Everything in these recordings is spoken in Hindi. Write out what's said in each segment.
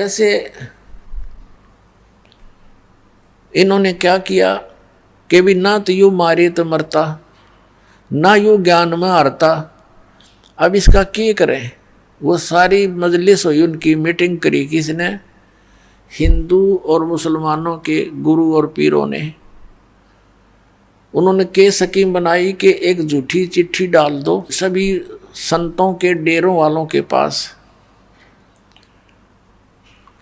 ऐसे इन्होंने क्या किया कि भी ना तो यू मारे तो मरता, ना यू ज्ञान में हारता, अब इसका क्या करें। वो सारी मजलिस हुई, उनकी मीटिंग करी किसने, हिंदू और मुसलमानों के गुरु और पीरों ने। उन्होंने के स्कीम बनाई कि एक झूठी चिट्ठी डाल दो सभी संतों के डेरों वालों के पास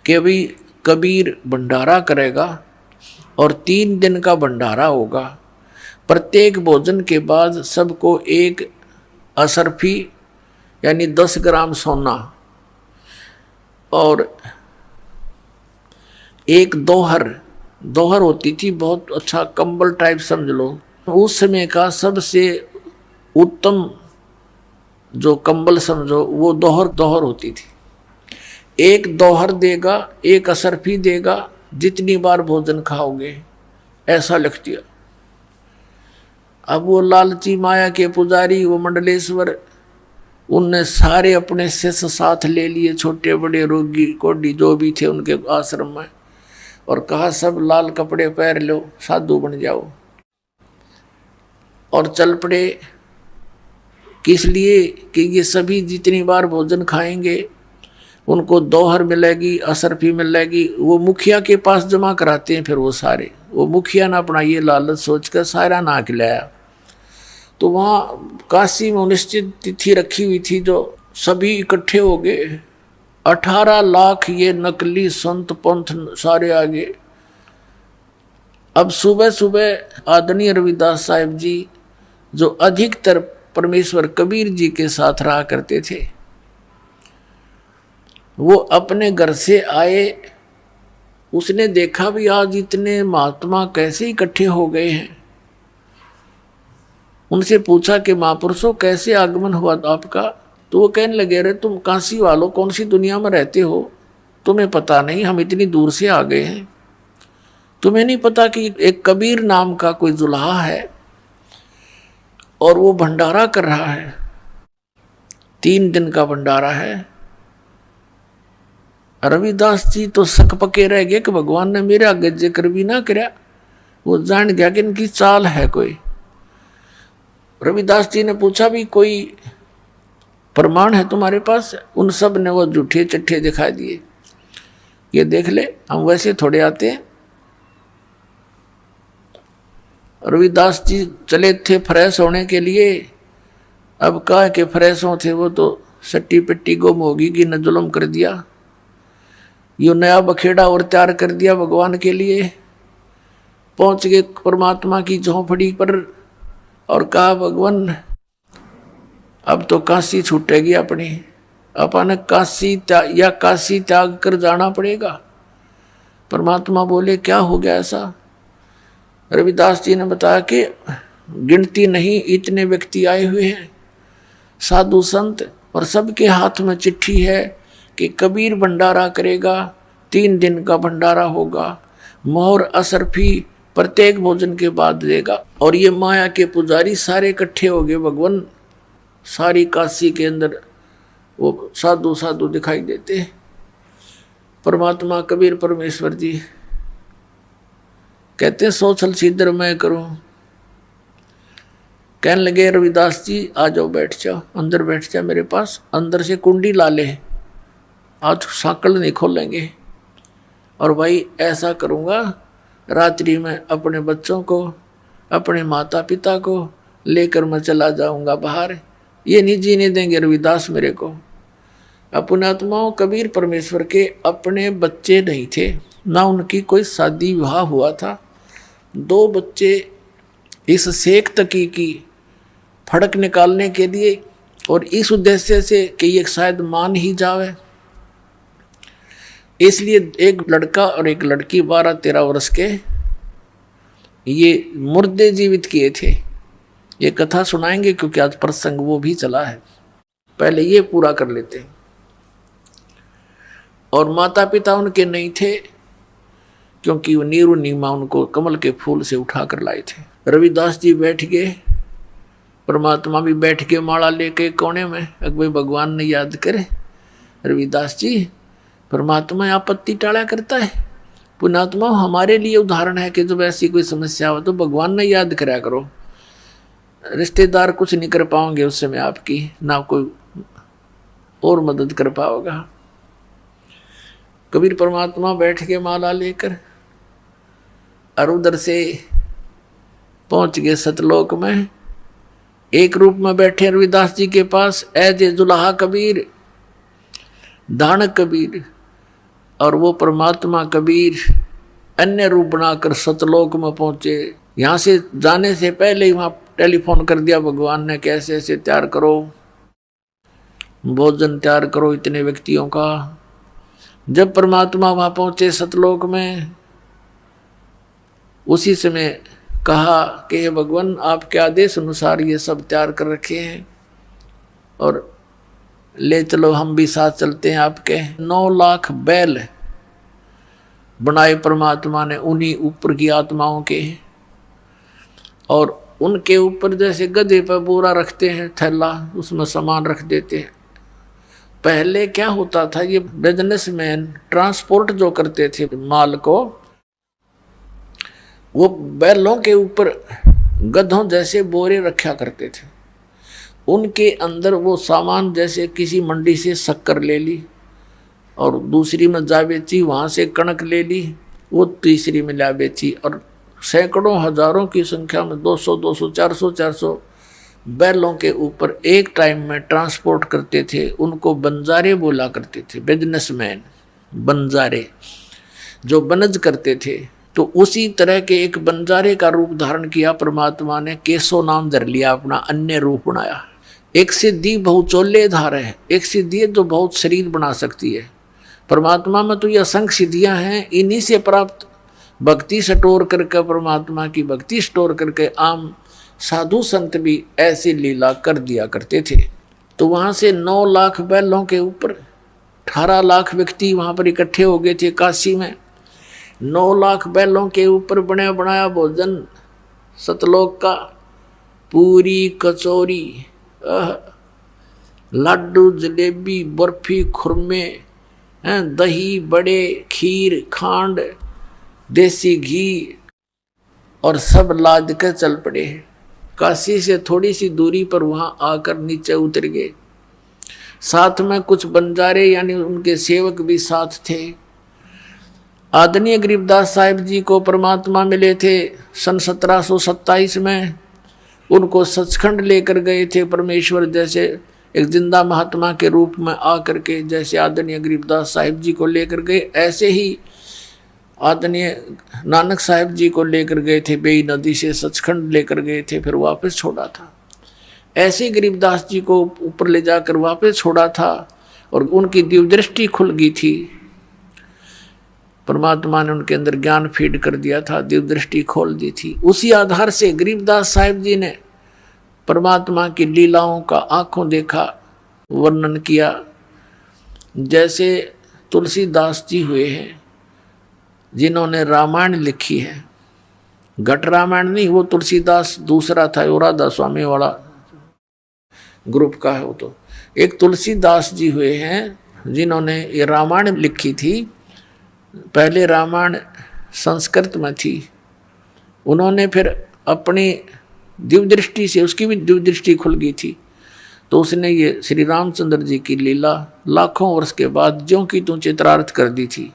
कि भाई कबीर भंडारा करेगा और 3 दिन का भंडारा होगा। प्रत्येक भोजन के बाद सबको एक असरफी यानी 10 ग्राम सोना और एक दोहर होती थी, बहुत अच्छा कंबल टाइप समझ लो। उस समय का सबसे उत्तम जो कंबल समझो वो दोहर होती थी। एक दोहर देगा, एक असरफी देगा, जितनी बार भोजन खाओगे, ऐसा लिख दिया। अब वो लालची माया के पुजारी, वो मंडलेश्वर, उनने सारे अपने शिष्य साथ ले लिए, छोटे बड़े रोगी कोडी जो भी थे उनके आश्रम में, और कहा सब लाल कपड़े पहन लो, साधु बन जाओ। और चल पड़े, किस लिए कि ये सभी जितनी बार भोजन खाएंगे उनको दोहर मिलेगी, असरफी मिलेगी। वो मुखिया के पास जमा कराते हैं, फिर वो सारे, वो मुखिया ना अपना ये लालच सोचकर सारा ना खिलाया। तो वहाँ काशी में निश्चित तिथि रखी हुई थी, जो सभी इकट्ठे हो गए। 18 लाख ये नकली संत पंथ सारे आगे। अब सुबह सुबह आदरणीय रविदास साहिब जी, जो अधिकतर परमेश्वर कबीर जी के साथ रहा करते थे, वो अपने घर से आए। उसने देखा भी आज इतने महात्मा कैसे इकट्ठे हो गए हैं। उनसे पूछा कि महापुरुषों कैसे आगमन हुआ आपका। तो वो कहने लगे, अरे तुम काशी वालों कौन सी दुनिया में रहते हो, तुम्हें पता नहीं, हम इतनी दूर से आ गए हैं। तुम्हें नहीं पता कि एक कबीर नाम का कोई जुल्हा है और वो भंडारा कर रहा है, 3 दिन का भंडारा है। रविदास जी तो शक पके रह गए कि भगवान ने मेरे आगे जिक्र भी ना कराया। वो जान गया कि इनकी चाल है कोई। रविदास जी ने पूछा भी कोई प्रमाण है तुम्हारे पास। उन सब ने वो झूठे चिट्ठे दिखा दिए, ये देख ले, हम वैसे थोड़े आते हैं। रविदास जी चले थे फ्रेश होने के लिए। अब कहा कि फ्रेश हो थे, वो तो सट्टी पिट्टी गुम होगी कि न जुल्म कर दिया। यो नया बखेड़ा और तैयार कर दिया भगवान के लिए। पहुंच गए परमात्मा की झोंपड़ी पर और कहा, भगवान अब तो काशी छूटेगी अपनी, अपन काशी त्याग कर जाना पड़ेगा। परमात्मा बोले, क्या हो गया ऐसा। रविदास जी ने बताया कि गिनती नहीं इतने व्यक्ति आए हुए हैं, साधु संत, और सबके हाथ में चिट्ठी है कि कबीर भंडारा करेगा, 3 दिन का भंडारा होगा, मोहर असरफी प्रत्येक भोजन के बाद देगा। और ये माया के पुजारी सारे इकट्ठे हो गए। भगवान सारी काशी के अंदर वो साधु दिखाई देते। परमात्मा कबीर परमेश्वर जी कहते, सोचल सिद्धर मैं करूं। कहने लगे, रविदास जी आ जाओ, बैठ जाओ, अंदर बैठ जाओ मेरे पास। अंदर से कुंडी ला ले, आज सांकल नहीं खोलेंगे। और भाई ऐसा करूँगा, रात्रि में अपने बच्चों को, अपने माता पिता को लेकर मैं चला जाऊँगा बाहर। ये नहीं जीने देंगे रविदास मेरे को। अपने आत्माओं कबीर परमेश्वर के अपने बच्चे नहीं थे, ना उनकी कोई शादी विवाह हुआ था। 2 बच्चे इस शेख तकी की फड़क निकालने के लिए और इस उद्देश्य से कि ये शायद मान ही जावे, इसलिए एक लड़का और एक लड़की 12-13 वर्ष के ये मुर्दे जीवित किए थे। ये कथा सुनाएंगे क्योंकि आज प्रसंग वो भी चला है, पहले ये पूरा कर लेते हैं। और माता पिता उनके नहीं थे क्योंकि वो नीरू नीमा उनको कमल के फूल से उठा कर लाए थे। रविदास जी बैठ गए, परमात्मा भी बैठ के माला लेके कोने में। अकबर भगवान ने याद करे, रविदास जी परमात्मा आपत्ति टाला करता है। पुण्यात्मा हमारे लिए उदाहरण है कि जब ऐसी कोई समस्या हो तो भगवान ने याद करा करो। रिश्तेदार कुछ नहीं कर पाओगे उस समय आपकी, ना कोई और मदद कर पाओगा। कबीर परमात्मा बैठ के माला लेकर और उधर से पहुंच गए सतलोक में। एक रूप में बैठे रविदास जी के पास, ऐजे दुल्हा कबीर, दानक कबीर, और वो परमात्मा कबीर अन्य रूप बनाकर सतलोक में पहुंचे। यहाँ से जाने से पहले ही वहाँ टेलीफोन कर दिया भगवान ने, कैसे ऐसे तैयार करो, भोजन तैयार करो इतने व्यक्तियों का। जब परमात्मा वहाँ पहुंचे सतलोक में, उसी समय कहा कि हे भगवान, आपके आदेश अनुसार ये सब तैयार कर रखे हैं और ले चलो, हम भी साथ चलते हैं आपके। 9 लाख बैल बनाए परमात्मा ने उन्हीं ऊपर की आत्माओं के, और उनके ऊपर जैसे गधे पर बोरा रखते हैं, थैला, उसमें सामान रख देते हैं। पहले क्या होता था, ये बिजनेसमैन ट्रांसपोर्ट जो करते थे माल को, वो बैलों के ऊपर गधों जैसे बोरे रखा करते थे। उनके अंदर वो सामान, जैसे किसी मंडी से शक्कर ले ली और दूसरी में जा बेची, वहाँ से कणक ले ली, वो तीसरी में ला बेची, और सैकड़ों हजारों की संख्या में 200, 400 बैलों के ऊपर एक टाइम में ट्रांसपोर्ट करते थे। उनको बंजारे बोला करते थे, बिजनेसमैन बंजारे, जो बनज करते थे। तो उसी तरह के एक बंजारे का रूप धारण किया परमात्मा ने, केशव नाम धर लिया अपना, अन्य रूप बनाया। एक सिद्धि बहुचोल्य धार है, एक सिद्धि है जो बहुत शरीर बना सकती है। परमात्मा में तो ये असंख्य सिद्धियां हैं, इन्हीं से प्राप्त भक्ति स्टोर करके, परमात्मा की भक्ति स्टोर करके आम साधु संत भी ऐसी लीला कर दिया करते थे। तो वहाँ से 9 लाख बैलों के ऊपर 18 लाख व्यक्ति वहाँ पर इकट्ठे हो गए थे काशी में। 9 लाख बैलों के ऊपर बना बनाया भोजन सतलोक का, पूरी, कचौरी, लड्डू, जलेबी, बर्फी, खुरमे, दही, बड़े, खीर, खांड, देसी घी, और सब लाद कर चल पड़े। काशी से थोड़ी सी दूरी पर वहाँ आकर नीचे उतर गए। साथ में कुछ बंजारे यानी उनके सेवक भी साथ थे। आदरणीय गरीबदास साहिब जी को परमात्मा मिले थे सन 1727 में। उनको सचखंड लेकर गए थे परमेश्वर, जैसे एक जिंदा महात्मा के रूप में आकर के, जैसे आदरणीय गरीबदास साहिब जी को लेकर गए, ऐसे ही आदरणीय नानक साहिब जी को लेकर गए थे। बेई नदी से सचखंड लेकर गए थे, फिर वापस छोड़ा था। ऐसे गरीबदास जी को ऊपर ले जाकर वापस छोड़ा था और उनकी दिव्य दृष्टि खुल गई थी। परमात्मा ने उनके अंदर ज्ञान फीड कर दिया था, दिव्य दृष्टि खोल दी थी। उसी आधार से गरीबदास साहिब जी ने परमात्मा की लीलाओं का आंखों देखा वर्णन किया। जैसे तुलसीदास जी हुए हैं जिन्होंने रामायण लिखी है, घट रामायण नहीं, वो तुलसीदास दूसरा था, वो राधा स्वामी वाला ग्रुप का है वो। तो एक तुलसीदास जी हुए हैं जिन्होंने ये रामायण लिखी थी। पहले रामायण संस्कृत में थी, उन्होंने फिर अपनी दिव्य दृष्टि से, उसकी भी दिव्य दृष्टि खुल गई थी, तो उसने ये श्री रामचंद्र जी की लीला लाखों वर्ष के बाद ज्यों की त्यों चित्रार्थ कर दी थी।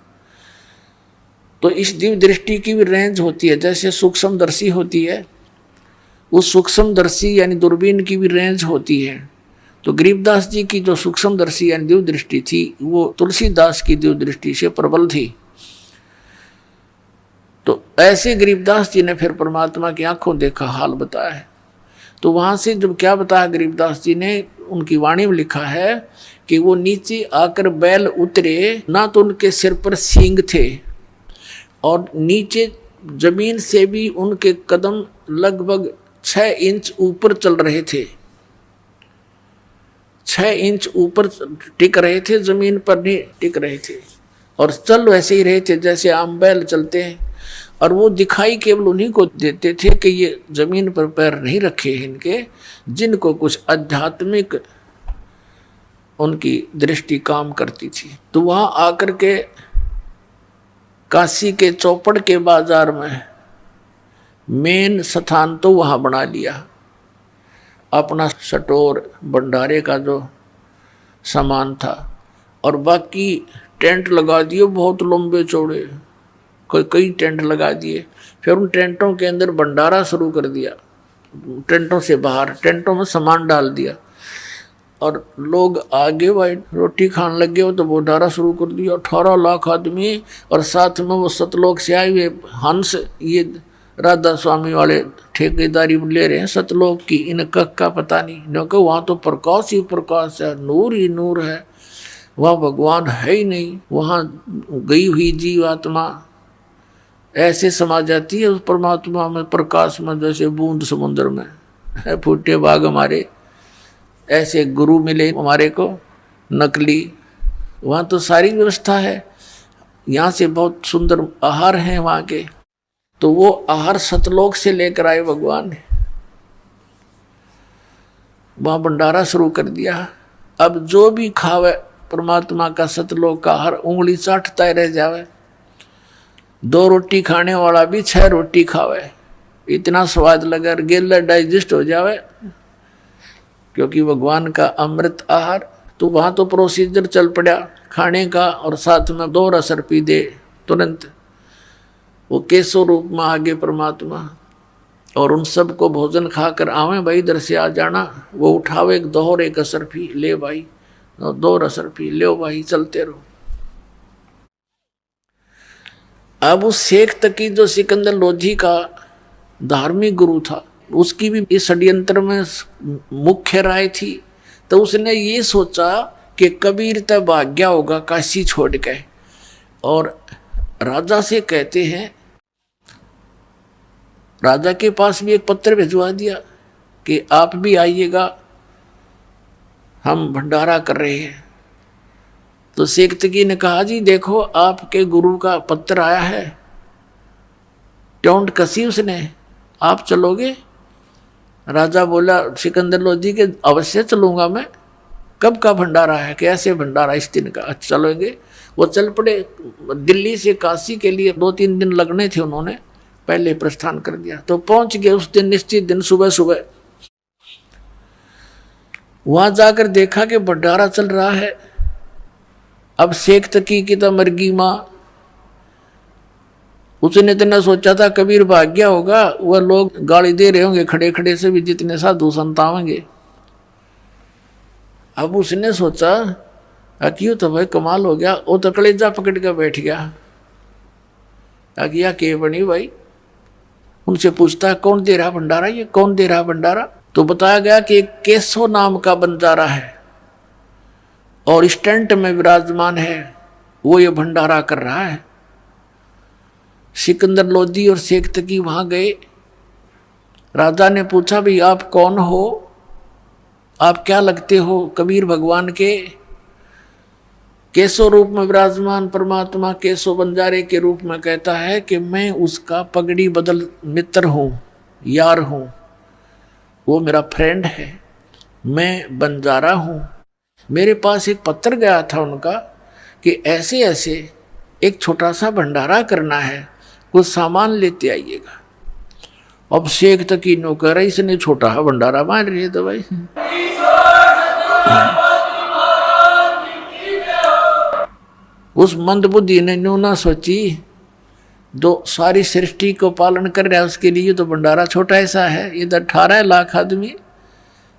तो इस दिव्य दृष्टि की भी रेंज होती है, जैसे सूक्ष्मदर्शी होती है, उस सूक्ष्मदर्शी यानी दूरबीन की भी रेंज होती है। तो गरीबदास जी की जो सूक्ष्मदर्शी यानी दिव्य दृष्टि थी, वो तुलसीदास की दिव्य दृष्टि से प्रबल थी। तो ऐसे गरीबदास जी ने फिर परमात्मा की आंखों देखा हाल बताया है। तो वहां से जब क्या बताया गरीबदास जी ने, उनकी वाणी में लिखा है कि वो नीचे आकर बैल उतरे, ना तो उनके सिर पर सींग थे और नीचे जमीन से भी उनके कदम लगभग 6 इंच ऊपर चल रहे थे, 6 इंच ऊपर टिक रहे थे, जमीन पर नहीं टिक रहे थे, और चल वैसे ही रहे थे जैसे आम बैल चलते हैं। और वो दिखाई केवल उन्हीं को देते थे कि ये जमीन पर पैर नहीं रखे हैं इनके, जिनको कुछ आध्यात्मिक उनकी दृष्टि काम करती थी। तो वहां आकर के काशी के चौपड़ के बाजार में मेन स्थान तो वहां बना लिया, अपना स्टोर भंडारे का जो सामान था, और बाकी टेंट लगा दिए बहुत लंबे चौड़े, कई टेंट लगा दिए। फिर उन टेंटों के अंदर भंडारा शुरू कर दिया, टेंटों से बाहर टेंटों में सामान डाल दिया, और लोग आगे भाई रोटी खाने लगे हो तो भंडारा शुरू कर दिया। 18 लाख आदमी, और साथ में वो सतलोक से आए हुए हंस, ये राधा स्वामी वाले ठेकेदारी ले रहे हैं सतलोक की, इन कक का पता नहीं, क्योंकि वहाँ तो प्रकाश ही प्रकाश है, नूर ही नूर है, वहाँ भगवान है ही नहीं। वहाँ गई हुई जीवात्मा ऐसे समा जाती है उस परमात्मा में, प्रकाश में, जैसे बूंद समुद्र में है। फूटे बाग हमारे, ऐसे गुरु मिले हमारे को नकली। वहाँ तो सारी व्यवस्था है, यहाँ से बहुत सुंदर आहार हैं वहाँ के, तो वो आहार सतलोक से लेकर आए भगवान, वहाँ भंडारा शुरू कर दिया। अब जो भी खावे परमात्मा का सतलोक का आहार उंगली चाटता ही रह जावे। 2 रोटी खाने वाला भी 6 रोटी खावे, इतना स्वाद लगा, गेला डाइजेस्ट हो जावे, क्योंकि भगवान का अमृत आहार। तो वहाँ तो प्रोसीजर चल पड़ा खाने का, और साथ में 2 रसर पी दे तुरंत, वो केसो रूप में आगे परमात्मा, और उन सब को भोजन खाकर आवे भाई इधर से आ जाना। वो उठावे 2 और 1 असर पी ले भाई, 2 रसर पी ले भाई, चलते रहो। अब उस शेख तकी जो सिकंदर लोधी का धार्मिक गुरु था, उसकी भी इस षड्यंत्र में मुख्य राय थी। तो उसने ये सोचा कि कबीर तय भाग्या होगा काशी छोड़ के, और राजा से कहते हैं, राजा के पास भी एक पत्र भिजवा दिया कि आप भी आइएगा, हम भंडारा कर रहे हैं। तो शेख तकी ने कहा जी देखो आपके गुरु का पत्र आया है, टोंट कसी उसने, आप चलोगे? राजा बोला सिकंदर लोधी के अवश्य चलूंगा मैं। कब का भंडारा है? कैसे भंडारा? इस दिन का। अच्छा चलेंगे। वो चल पड़े। दिल्ली से काशी के लिए 2-3 दिन लगने थे, उन्होंने पहले प्रस्थान कर दिया। तो पहुंच गए उस दिन, निश्चित दिन सुबह सुबह। वहां जाकर देखा कि भंडारा चल रहा है। अब शेख तकी की तो मरगी माँ, उसने इतना सोचा था कबीर भाग गया होगा, वह लोग गाली दे रहे होंगे खड़े खड़े से भी, जितने साधु संत आवेंगे। अब उसने सोचा क्यों तो भाई कमाल हो गया, वो तो कलेजा पकड़ के बैठ गया। के बनी भाई, उनसे पूछता कौन दे रहा भंडारा, ये कौन दे रहा भंडारा? तो बताया गया कि एक केसो नाम का बंजारा है और स्टैंड में विराजमान है, वो ये भंडारा कर रहा है। सिकंदर लोधी और शेख तकी वहां गए। राजा ने पूछा भाई आप कौन हो, आप क्या लगते हो कबीर भगवान के? केसो रूप में विराजमान परमात्मा केसो बंजारे के रूप में कहता है कि मैं उसका पगड़ी बदल मित्र हूँ, यार हूँ, वो मेरा फ्रेंड है, मैं बंजारा हूँ। मेरे पास एक पत्र गया था उनका कि ऐसे ऐसे एक छोटा सा भंडारा करना है, कुछ सामान लेते आइएगा। अब शेख तकी नौकर है, इसने छोटा भंडारा मान रही है तो भाई उस मंदबुद्धि ने न्यू ना सोची, जो सारी सृष्टि को पालन कर रहा है उसके लिए तो भंडारा छोटा ऐसा है। ये 18 लाख आदमी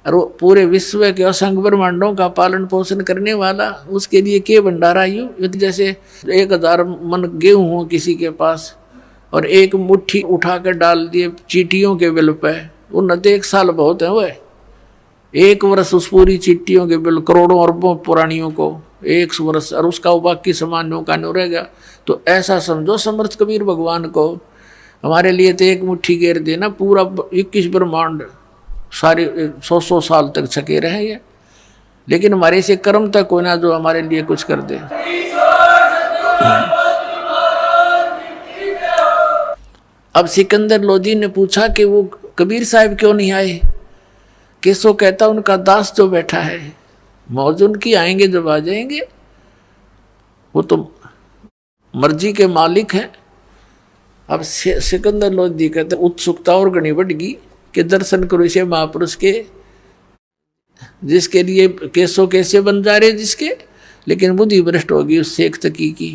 और वो पूरे विश्व के असंख्य ब्रह्मांडों का पालन पोषण करने वाला, उसके लिए क्या भंडारा? यूँ जैसे 1000 मन गेहूँ हो किसी के पास और एक मुट्ठी उठा कर डाल दिए चीटियों के बिल पे, उन्नत 1 साल बहुत है। वह 1 वर्ष उस पूरी चीटियों के बिल, करोड़ों अरबों पुरानियों को 1 वर्ष, और उसका बाकी सामान्यों का नहीं रहेगा। तो ऐसा समझो समर्थ कबीर भगवान को, हमारे लिए तो एक मुट्ठी घेर देना पूरा 21 ब्रह्मांड सारे 100 साल तक छके रहे ये, लेकिन हमारे से कर्म तक कोई ना जो हमारे लिए कुछ कर दे। अब सिकंदर लोधी ने पूछा कि वो कबीर साहब क्यों नहीं आए? केसो कहता उनका दास जो बैठा है मौज उनकी, आएंगे जब आ जाएंगे, वो तो मर्जी के मालिक हैं। अब सिकंदर लोधी कहते उत्सुकता और घनी बढ़ गई कि दर्शन करो इसे महापुरुष के, जिसके लिए कैसो कैसे बन जा रहे जिसके, लेकिन बुद्धि भ्रष्ट होगी उससे एक तकी की।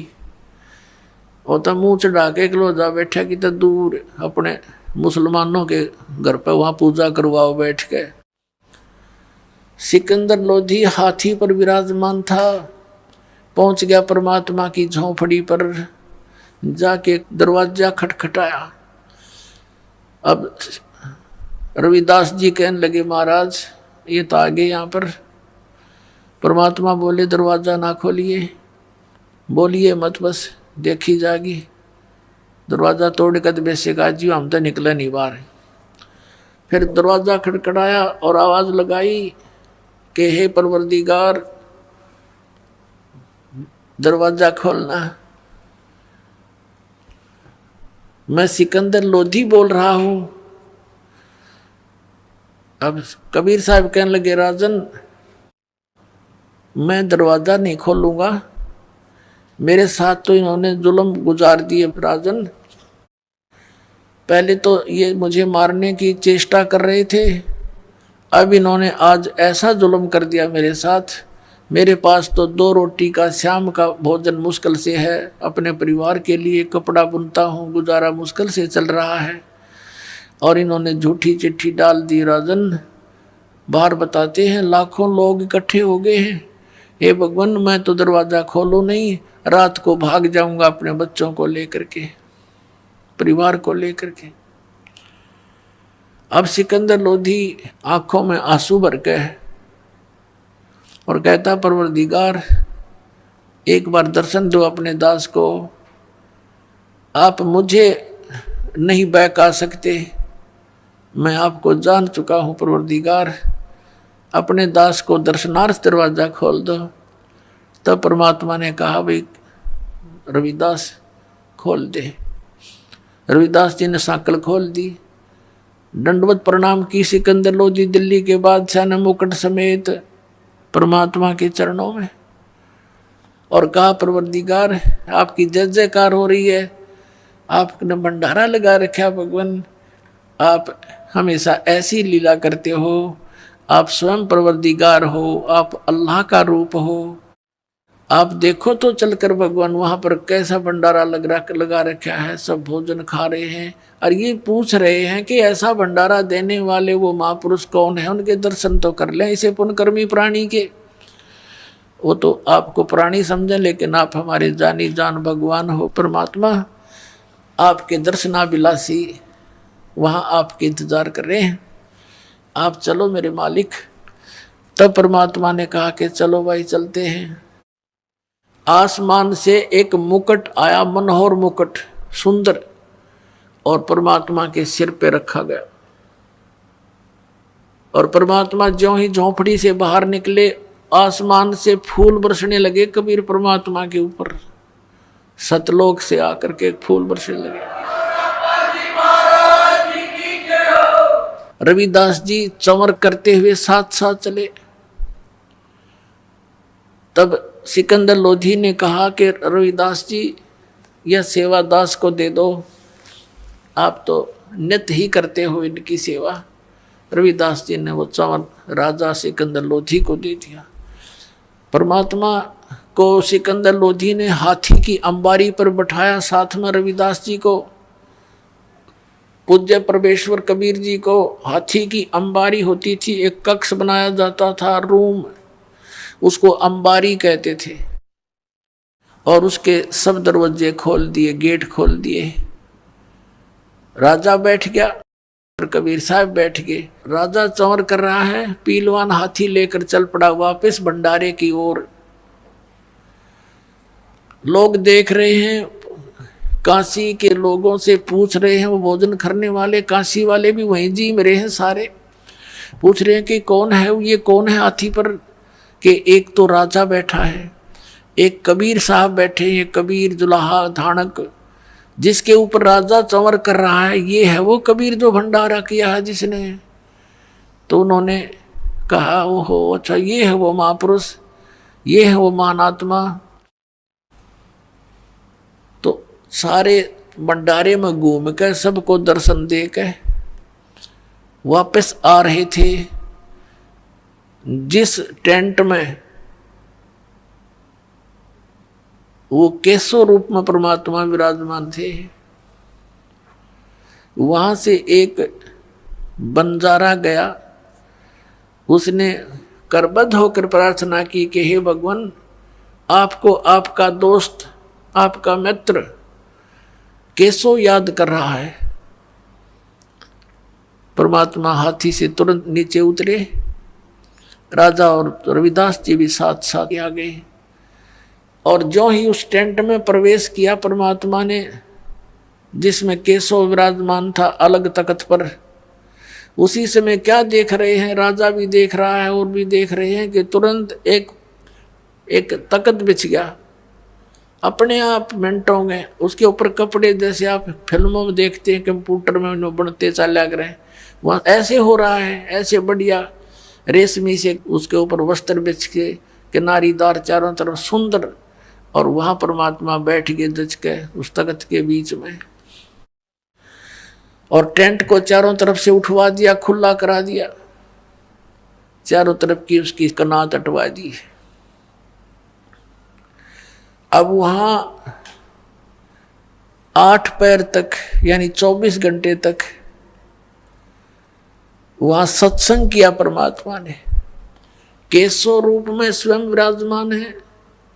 वो तो मुंह चढ़ा के क्लोजा बैठा कि तो दूर अपने मुसलमानों के घर पे वहां पूजा करवाओ बैठ के। सिकंदर लोधी हाथी पर विराजमान था, पहुंच गया परमात्मा की झोंपड़ी पर, जाके दरवाजा खटखटाया। अब रविदास जी कहने लगे महाराज ये तो आ गए यहाँ पर। परमात्मा बोले दरवाजा ना खोलिए, बोलिए मत, बस देखी जागी। दरवाजा तोड़ कर वैसे कहा जी हम तो निकले नहीं बाहर। फिर दरवाजा खटखटाया और आवाज लगाई कि हे परवरदिगार दरवाजा खोलना, मैं सिकंदर लोधी बोल रहा हूं। अब कबीर साहब कहने लगे राजन मैं दरवाजा नहीं खोलूंगा, मेरे साथ तो इन्होंने जुल्म गुजार दिए राजन। पहले तो ये मुझे मारने की चेष्टा कर रहे थे, अब इन्होंने आज ऐसा जुल्म कर दिया मेरे साथ। मेरे पास तो 2 रोटी का शाम का भोजन मुश्किल से है, अपने परिवार के लिए कपड़ा बुनता हूँ, गुजारा मुश्किल से चल रहा है, और इन्होंने झूठी चिट्ठी डाल दी राजन। बाहर बताते हैं लाखों लोग इकट्ठे हो गए हैं, हे भगवान मैं तो दरवाज़ा खोलूँ नहीं, रात को भाग जाऊंगा अपने बच्चों को लेकर के, परिवार को लेकर के। अब सिकंदर लोधी आंखों में आंसू भर के और कहता परवरदिगार एक बार दर्शन दो अपने दास को, आप मुझे नहीं बहका सकते, मैं आपको जान चुका हूँ परवरदिगार, अपने दास को दर्शनार्थ दरवाजा खोल दो। तब परमात्मा ने कहा भाई रविदास खोल दे। रविदास जी ने सांकल खोल दी, दंडवत प्रणाम की सिकंदर लोधी दिल्ली के बादशाह ने मुकुट समेत परमात्मा के चरणों में, और कहा परवरदिगार आपकी जय जयकार हो रही है, आपने भंडारा लगा रखा भगवान, आप हमेशा ऐसी लीला करते हो, आप स्वयं परवरदिगार हो, आप अल्लाह का रूप हो। आप देखो तो चलकर भगवान वहां पर कैसा भंडारा लगा रखा है, सब भोजन खा रहे हैं और ये पूछ रहे हैं कि ऐसा भंडारा देने वाले वो महापुरुष कौन है, उनके दर्शन तो कर लें इसे पुण्यकर्मी प्राणी के। वो तो आपको प्राणी समझें, लेकिन आप हमारे जानी जान भगवान हो परमात्मा, आपके दर्शनाभिलाषी वहाँ आपके इंतजार कर रहे हैं, आप चलो मेरे मालिक। तब परमात्मा ने कहा कि चलो भाई चलते हैं। आसमान से एक मुकुट आया, मनोहर मुकुट सुंदर, और परमात्मा के सिर पे रखा गया। और परमात्मा ज्यों ही झोंपड़ी से बाहर निकले, आसमान से फूल बरसने लगे कबीर परमात्मा के ऊपर, सतलोक से आकर के फूल बरसने लगे। रविदास जी चमर करते हुए साथ साथ चले। तब सिकंदर लोधी ने कहा कि रविदास जी यह सेवा दास को दे दो, आप तो नित्य ही करते हो इनकी सेवा। रविदास जी ने वो चमर राजा सिकंदर लोधी को दे दिया। परमात्मा को सिकंदर लोधी ने हाथी की अंबारी पर बैठाया, साथ में रविदास जी को, पूज्य परमेश्वर कबीर जी को हाथी की अंबारी होती थी, एक कक्ष बनाया जाता था, रूम, उसको अंबारी कहते थे, और उसके सब दरवाजे खोल दिए, गेट खोल दिए। राजा बैठ गया और कबीर साहब बैठ गए। राजा चंवर कर रहा है, पीलवान हाथी लेकर चल पड़ा वापस भंडारे की ओर। लोग देख रहे हैं, काशी के लोगों से पूछ रहे हैं, वो भोजन करने वाले काशी वाले भी वहीं जी में रहे हैं, सारे पूछ रहे हैं कि कौन है ये, कौन है हाथी पर, कि एक तो राजा बैठा है, एक कबीर साहब बैठे हैं, कबीर जुलाहा धानक, जिसके ऊपर राजा चंवर कर रहा है, ये है वो कबीर जो भंडारा किया है जिसने। तो उन्होंने कहा ओहो अच्छा ये है वो महापुरुष, ये है वो महानात्मा। तो सारे भंडारे में घूम कर सबको दर्शन दे के वापस आ रहे थे। जिस टेंट में वो केशव रूप में परमात्मा विराजमान थे, वहां से एक बंजारा गया। उसने करबद्ध होकर प्रार्थना की कि हे भगवान, आपको आपका दोस्त, आपका मित्र केशव याद कर रहा है। परमात्मा हाथी से तुरंत नीचे उतरे। राजा और रविदास जी भी साथ साथ आ गए। और जो ही उस टेंट में प्रवेश किया परमात्मा ने, जिसमें केशव विराजमान था अलग तख्त पर, उसी समय क्या देख रहे हैं, राजा भी देख रहा है और भी देख रहे हैं कि तुरंत एक तख्त बिछ गया अपने आप मिनटों में। उसके ऊपर कपड़े जैसे आप फिल्मों में देखते हैं कंप्यूटर में बनते चला रहे, वहाँ ऐसे हो रहा है, ऐसे बढ़िया रेशमी से उसके ऊपर वस्त्र बिछ के किनारीदार चारों तरफ सुंदर। और वहाँ परमात्मा बैठ गए दच के उस तख्त के बीच में, और टेंट को चारों तरफ से उठवा दिया, खुला करा दिया, चारों तरफ की उसकी कनात हटवा दी। अब वहां 8 पैर तक यानी 24 घंटे तक वहां सत्संग किया परमात्मा ने। केशव रूप में स्वयं विराजमान है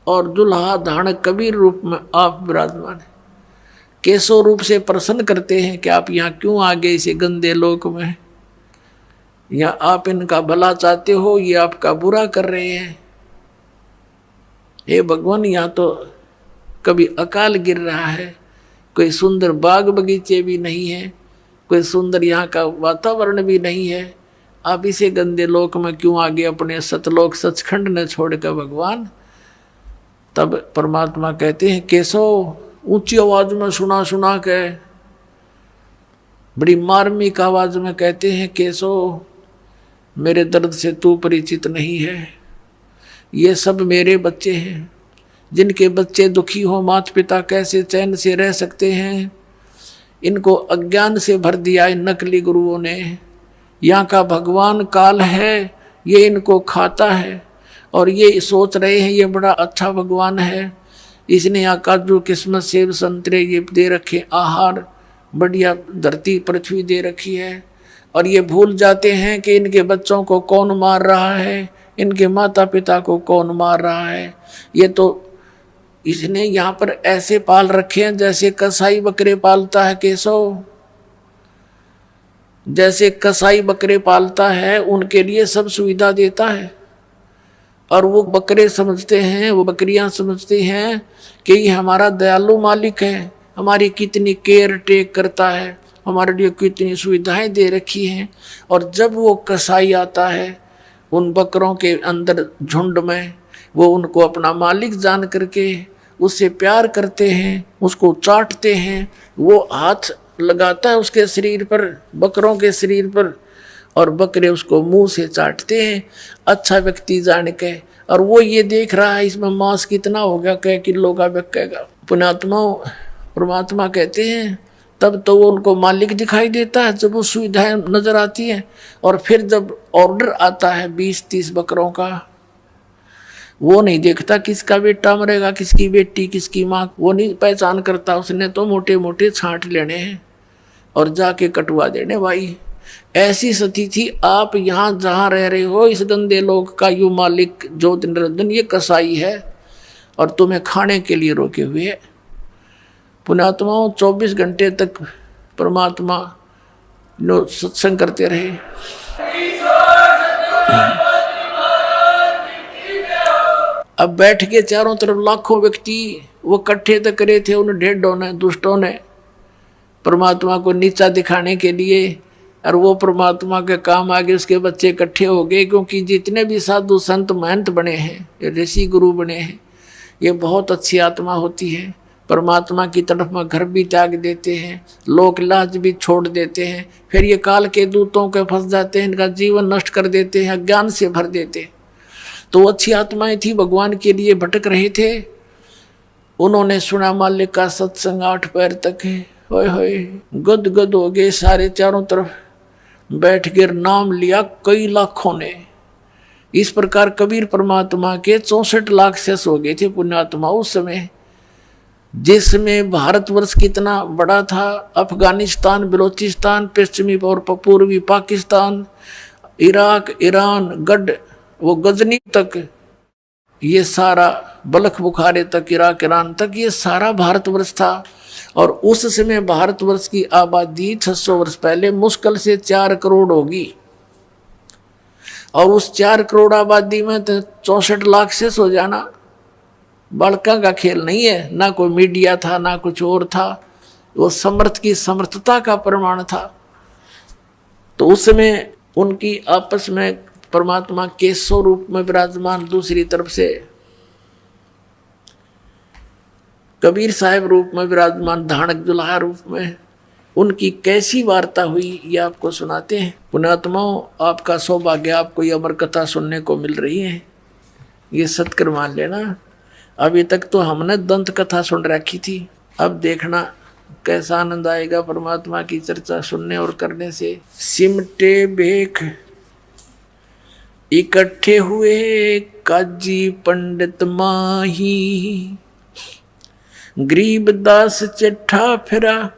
और दुल्हा धारण कबीर रूप में आप विराजमान है। केशव रूप से प्रसन्न करते हैं कि आप यहाँ क्यों आ गए इसे गंदे लोक में, या आप इनका भला चाहते हो, ये आपका बुरा कर रहे हैं। हे भगवान, यहाँ तो कभी अकाल गिर रहा है, कोई सुंदर बाग बगीचे भी नहीं है, कोई सुंदर यहाँ का वातावरण भी नहीं है, आप इसे गंदे लोक में क्यों आगे अपने सतलोक सचखंड ने छोड़कर भगवान। तब परमात्मा कहते हैं केशव, ऊंची आवाज में सुना सुना के बड़ी मार्मिक आवाज में कहते हैं केशव, मेरे दर्द से तू परिचित नहीं है। ये सब मेरे बच्चे हैं, जिनके बच्चे दुखी हो माता पिता कैसे चैन से रह सकते हैं। इनको अज्ञान से भर दिया इन नकली गुरुओं ने। यहाँ का भगवान काल है, ये इनको खाता है और ये सोच रहे हैं ये बड़ा अच्छा भगवान है, इसने यहाँ काजू किस्मत सेब संतरे ये दे रखे, आहार बढ़िया धरती पृथ्वी दे रखी है। और ये भूल जाते हैं कि इनके बच्चों को कौन मार रहा है, इनके माता पिता को कौन मार रहा है। ये तो इसने यहाँ पर ऐसे पाल रखे हैं जैसे कसाई बकरे पालता है केशव, जैसे कसाई बकरे पालता है उनके लिए सब सुविधा देता है। और वो बकरे समझते हैं, वो बकरियां समझती हैं कि ये हमारा दयालु मालिक है, हमारी कितनी केयर टेक करता है, हमारे लिए कितनी सुविधाएं दे रखी हैं। और जब वो कसाई आता है उन बकरों के अंदर झुंड में, वो उनको अपना मालिक जान करके उससे प्यार करते हैं, उसको चाटते हैं, वो हाथ लगाता है उसके शरीर पर, बकरों के शरीर पर, और बकरे उसको मुंह से चाटते हैं अच्छा व्यक्ति जान के। और वो ये देख रहा है इसमें मांस कितना हो गया, कै किलो का बिकेगा। पुण्यात्मा परमात्मा कहते हैं तब तो वो उनको मालिक दिखाई देता है जब वो सुविधाएं नजर आती हैं। और फिर जब ऑर्डर आता है 20-30 बकरों का, वो नहीं देखता किसका बेटा मरेगा, किसकी बेटी, किसकी माँ, वो नहीं पहचान करता। उसने तो मोटे मोटे छांट लेने हैं और जाके कटवा देने। भाई ऐसी स्थिति थी। आप यहाँ जहाँ रह रहे हो इस गंदे लोग का यू मालिक ज्योति निरंजन ये कसाई है और तुम्हें खाने के लिए रोके हुए है। पुण्यात्माओं 24 घंटे तक परमात्मा नो सत्संग करते रहे। अब बैठ के चारों तरफ लाखों व्यक्ति वो इकट्ठे तक करे थे उन ढेडों ने, दुष्टों ने, परमात्मा को नीचा दिखाने के लिए। और वो परमात्मा के काम आगे उसके बच्चे इकट्ठे हो गए, क्योंकि जितने भी साधु संत महंत बने हैं, ऋषि गुरु बने हैं, ये बहुत अच्छी आत्मा होती है। परमात्मा की तरफ में घर भी त्याग देते हैं, लोक लाज भी छोड़ देते हैं, फिर ये काल के दूतों के फंस जाते हैं, इनका जीवन नष्ट कर देते हैं, अज्ञान से भर देते हैं। तो अच्छी आत्माएं थी, भगवान के लिए भटक रहे थे, उन्होंने सुना मालिक का सत्संग 8 पैर तक है, होए होए गद गद हो गए सारे, चारों तरफ बैठ कर नाम लिया कई लाखों ने। इस प्रकार कबीर परमात्मा के 64 लाख शेष हो गए थे पुण्यात्मा उस समय, जिसमें भारतवर्ष कितना बड़ा था, अफगानिस्तान, बलोचिस्तान, पश्चिमी और पूर्वी पाकिस्तान, इराक, ईरान, गढ़, वो गजनी तक, ये सारा बलख बुखारे तक, इराक, ईरान तक, ये सारा भारतवर्ष था। और उस समय भारतवर्ष की आबादी 600 वर्ष पहले मुश्किल से 4 करोड़ होगी, और उस 4 करोड़ आबादी में तो 64 लाख शेष हो जाना बड़का का खेल नहीं है। ना कोई मीडिया था, ना कुछ और था, वो समर्थ की समर्थता का प्रमाण था। तो उस समय उनकी आपस में परमात्मा के स्वरूप में विराजमान, दूसरी तरफ से कबीर साहब रूप में विराजमान, धानक दुल्हा रूप में, उनकी कैसी वार्ता हुई ये आपको सुनाते हैं। पुण्यात्माओं, आपका सौभाग्य, आपको ये अमर कथा सुनने को मिल रही है, ये सत्कर मान लेना। अभी तक तो हमने दंत कथा सुन रखी थी, अब देखना कैसा आनंद आएगा परमात्मा की चर्चा सुनने और करने से। सिमटे भेख इकट्ठे हुए काजी पंडित माही, गरीबदास चिट्ठा फिरा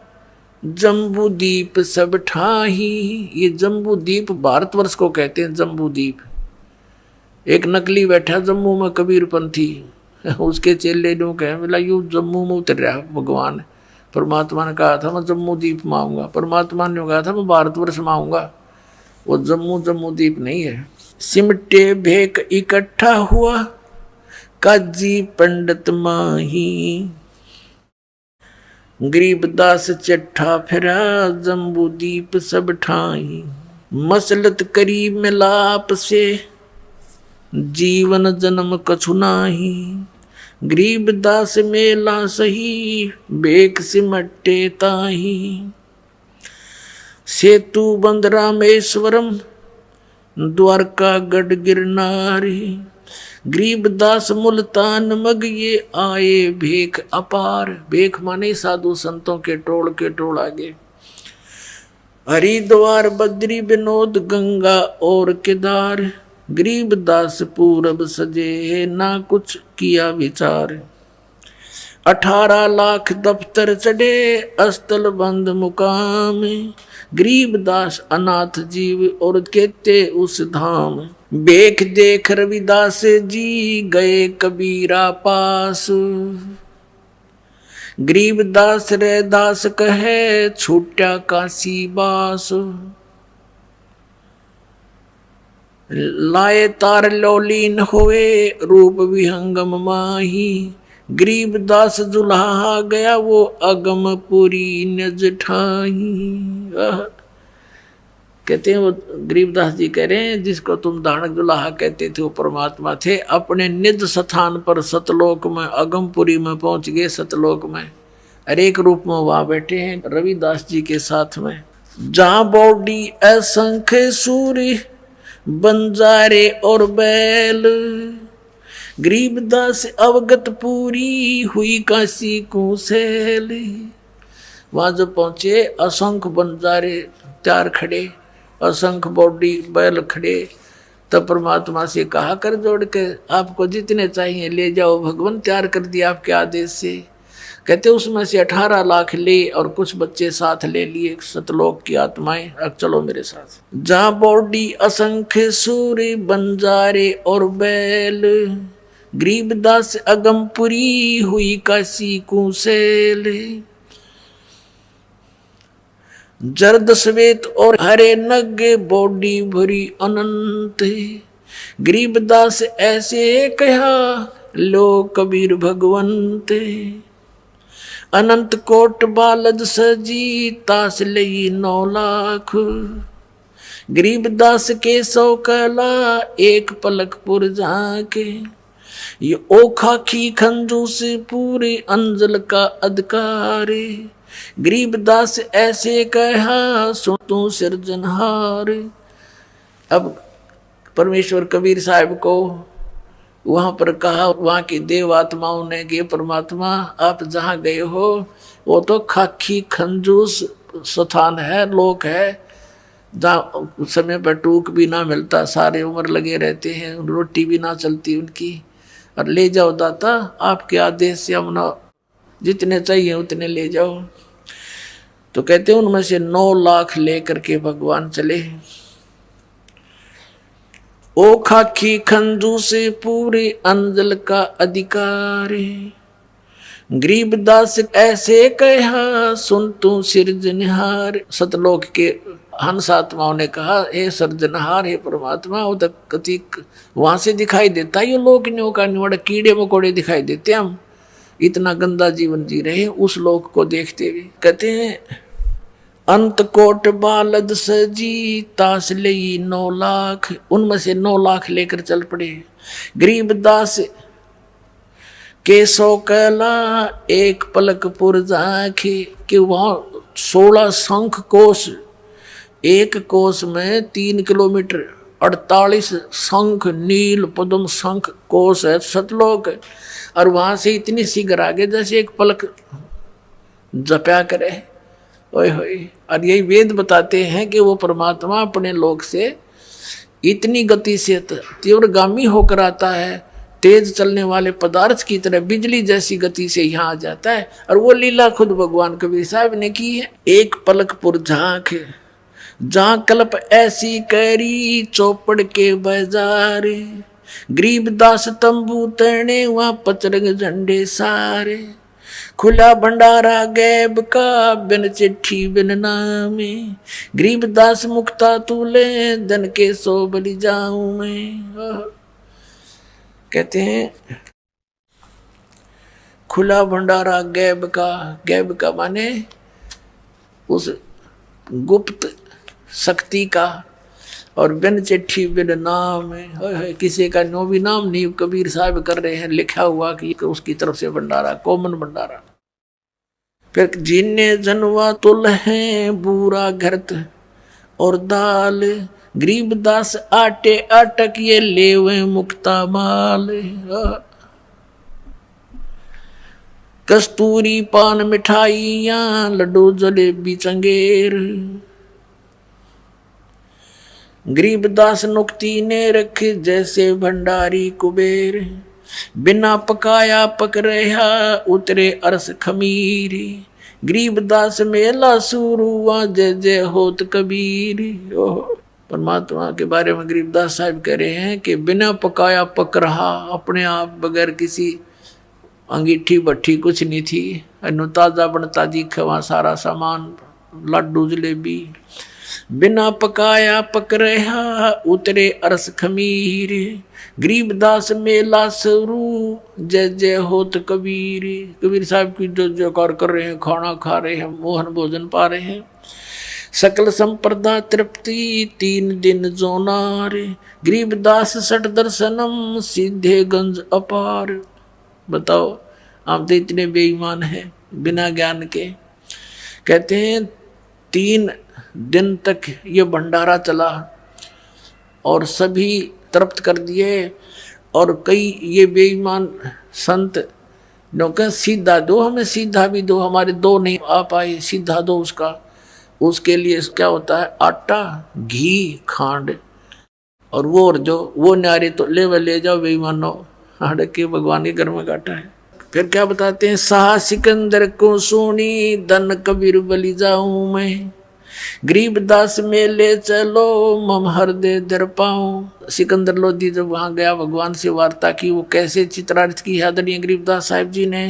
जम्बू दीप सब ठाही। ये जम्बू दीप भारतवर्ष को कहते हैं, जम्बू दीप। एक नकली बैठा जम्मू में कबीरपंथी, उसके चेले जो कहे बोला यू जम्मू में उतर रहा भगवान। परमात्मा ने कहा था मैं जम्मू दीप में आऊँगा, परमात्मा ने कहा था मैं भारतवर्ष में आऊँगा, वो जम्मू दीप नहीं है। सिमटे भेक इकट्ठा हुआ काजी पंडित माही, गरीबदास चिट्ठा फिरा जम्बू दीप सब ठाई। मसलत करीब मिलाप से जीवन जन्म कछु नाही, गरीबदास मेला सही भेक सिमटे ताही। सेतु बंद रामेश्वरम द्वारका गढ़ गिरनारी, गरीबदास मुल्तान मग ये आए भेख अपार। भेख माने साधु संतों के टोल आगे। हरिद्वार बद्री विनोद गंगा और केदार, गरीबदास पूरब सजे ना कुछ किया विचार। 18 लाख दफ्तर चढ़े अस्तल बंद मुकाम, गरीबदास अनाथ जीव और कहते उस धाम। भेख देख रविदास जी गए कबीरा पास, गरीबदास रे दास कहे छूटा काशी बास। लाए तार लौलीन होए रूप विहंगम माही, गरीबदास दुल्हा गया वो अगम पुरी नज ठाही। कहते हैं वो गरीबदास जी कह रहे हैं जिसको तुम धानक दुल्हा कहते थे वो परमात्मा थे, अपने निज स्थान पर सतलोक में, अगमपुरी में पहुंच गए। सतलोक में अनेक रूप में वहां बैठे हैं रविदास जी के साथ में। जहां बॉडी असंख्य सूर्य बंजारे और बैल, गरीबदास अवगत पूरी हुई काशी को सैल। वहां जब पहुंचे असंख्य बंजारे त्यार खड़े, असंख्य बॉडी बैल खड़े, तब परमात्मा से कहा कर जोड़ के आपको जितने चाहिए ले जाओ, भगवान तैयार कर दिया आपके आदेश से। कहते उसमें से 18 लाख ले और कुछ बच्चे साथ ले लिए सतलोक की आत्माएं, अब चलो मेरे साथ। जहाँ बॉडी असंख्य सूर्य बंजारे और बैल, गरीबदास अगमपुरी हुई काशी कुशेल। जर्द श्वेत और हरे नगे बॉडी भरी अनंत, गरीबदास ऐसे कहा लो कबीर भगवंत। अनंत कोट बालद सजी तास लई 9 लाख, गरीबदास के 100 कला एक पलक पुर झाके। ये ओखा की खंजू से पूरे अंजल का अधिकार, गरीबदास ऐसे कहा सुन तू सिरजनहार। अब परमेश्वर कबीर साहब को वहां पर कहा, वहां की देव आत्माओं ने कि परमात्मा आप जहां गए हो वो तो खाकी खंजूस स्थान है, लोक है, जहाँ समय पर टूक भी ना मिलता, सारे उम्र लगे रहते हैं, रोटी भी ना चलती उनकी, और ले जाओ दाता आपके आदेश से हम ना जितने चाहिए उतने ले जाओ। तो कहते हैं उनमें से 9 लाख लेकर के भगवान चले। ओ खाकी खंजू से पूरे अंजल का अधिकार, गरीबदास ऐसे कहा सुन तू सिरजनहार। सतलोक के हंस आत्माओं ने कहा हे सिरजनहार, हे परमात्मा, वो तक कतिक वहां से दिखाई देता ये लोक का निवड़ कीड़े मकोड़े दिखाई देते, हम इतना गंदा जीवन जी रहे उस लोक को देखते हुए। कहते हैं अंत कोट बालद सजी तास लई 9 लाख, उनमें से 9 लाख लेकर चल पड़े। गरीबदास के 100 कहला एक पलक पुरजाखे, कि वहां 16 शंख कोश, एक कोश में 3 किलोमीटर 48 शंख नील पद्म शंख कोश है सतलोक, और वहां से इतनी शीघ्र आगे जैसे एक पलक जपया करे। ओए होए, और यही वेद बताते हैं कि वो परमात्मा अपने लोक से इतनी गति से तीव्रगामी होकर आता है, तेज चलने वाले पदार्थ की तरह बिजली जैसी गति से यहाँ आ जाता है। और वो लीला खुद भगवान कबीर साहब ने की है। एक पलक पुरझांक जहाँ कल्प ऐसी करी चौपड़ के बाजार, गरीबदास तंबू तने वहाँ पचरंग झंडे सारे, खुला भंडारा गैब का बिन चिट्ठी बिन नामे, गरीबदास मुक्ता तूले धन के 100 बलि जाऊं मैं। कहते हैं खुला भंडारा गैब का माने उस गुप्त शक्ति का, और बिन चिट्ठी बिन नाम है, किसी का नो भी नाम नहीं, कबीर साहब कर रहे हैं लिखा हुआ कि उसकी तरफ से भंडारा, कॉमन भंडारा। फिर जिन्ने जनवा तुल है बूरा घरत और दाल, गरीबदास आटे अटक ये लेवे मुक्ता माल, कस्तूरी पान मिठाइयां लड्डू जलेबी चंगेर, गरीबदास नुक्ती ने रखे जैसे भंडारी कुबेर, बिना पकाया पक रहा उतरे अरस खमीर, गरीबदास मेला शुरू हुआ जय जय होत कबीर। परमात्मा के बारे में गरीबदास साहब कह रहे हैं कि बिना पकाया पक रहा, अपने आप बगैर किसी अंगीठी भट्ठी कुछ नहीं थी, ताजा बनता दिखा वहाँ सारा सामान, लड्डू जलेबी, बिना पकाया पक रहा उतरे अरस खमीर, गरीबदास मेला शुरू जय जय होत कबीर। कबीर साहब की जो जयकार कर रहे हैं, खाना खा रहे हैं, मोहन भोजन पा रहे हैं, सकल संप्रदा तृप्ति 3 दिन जोनार, गरीबदास 60 दर्शनम सीधे गंज अपार। बताओ आप तो इतने बेईमान हैं बिना ज्ञान के। कहते हैं 3 दिन तक ये भंडारा चला और सभी तृप्त कर दिए, और कई ये बेईमान संत कहा सीधा दो, हमें सीधा भी दो, हमारे 2 नहीं आ पाए, सीधा दो उसका। उसके लिए क्या होता है, आटा घी खांड, और वो न्यारे तो ले जाओ बेईमानो, हड़क के भगवान के घर में काटा है। फिर क्या बताते हैं, शाह सिकंदर को सुनी धन कबीर बलि जाऊं मैं, गरीबदास मेले चलो मम हृदय दर पाऊं। सिकंदर लोधी जब वहां गया, भगवान से वार्ता की, वो कैसे चित्रार्थ की आदरणीय गरीबदास साहिब जी ने।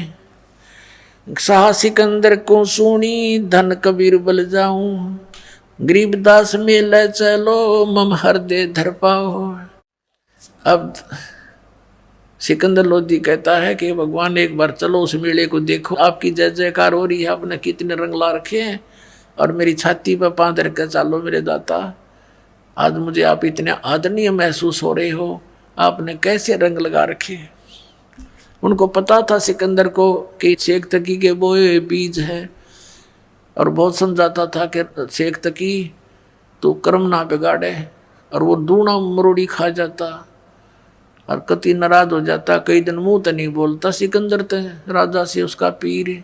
शाह सिकंदर को सुनी धन कबीर बल जाऊं, गरीबदास मेले चलो मम हृदय धर पाओ। अब सिकंदर लोधी कहता है कि भगवान एक बार चलो उस मेले को देखो, आपकी जय जयकार हो रही है, आपने कितने रंग ला रखे हैं, और मेरी छाती पर पांव धर कर चालो मेरे दाता, आज मुझे आप इतने आदरणीय महसूस हो रहे हो, आपने कैसे रंग लगा रखे। उनको पता था सिकंदर को कि शेख तकी के बोए बीज है, और बहुत समझाता था कि शेख तकी तो कर्म ना बिगाड़े, और वो दूना मरोड़ी खा जाता और कति नाराज हो जाता। कई दिन मुंह तो नहीं बोलता सिकंदर ते राजा से, उसका पीर